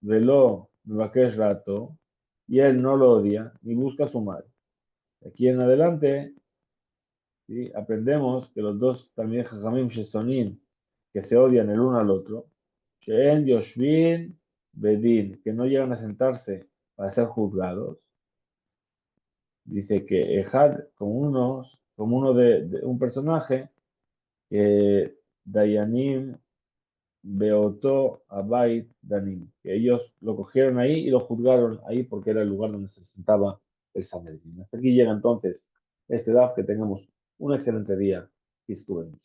velo Mevakesh rato, y él no lo odia, ni busca su mal. Aquí en adelante, ¿sí? Aprendemos que los dos también Jajamim Shesonim, que se odian el uno al otro, Sheen Yoshvin Bedin, que no llegan a sentarse para ser juzgados. Dice que Ejad, como uno de un personaje, que Dayanim Beoto Abait Danim, que ellos lo cogieron ahí y lo juzgaron ahí porque era el lugar donde se sentaba el Sanedrín. Hasta aquí llega entonces este DAF, que tengamos un excelente día y estudemos.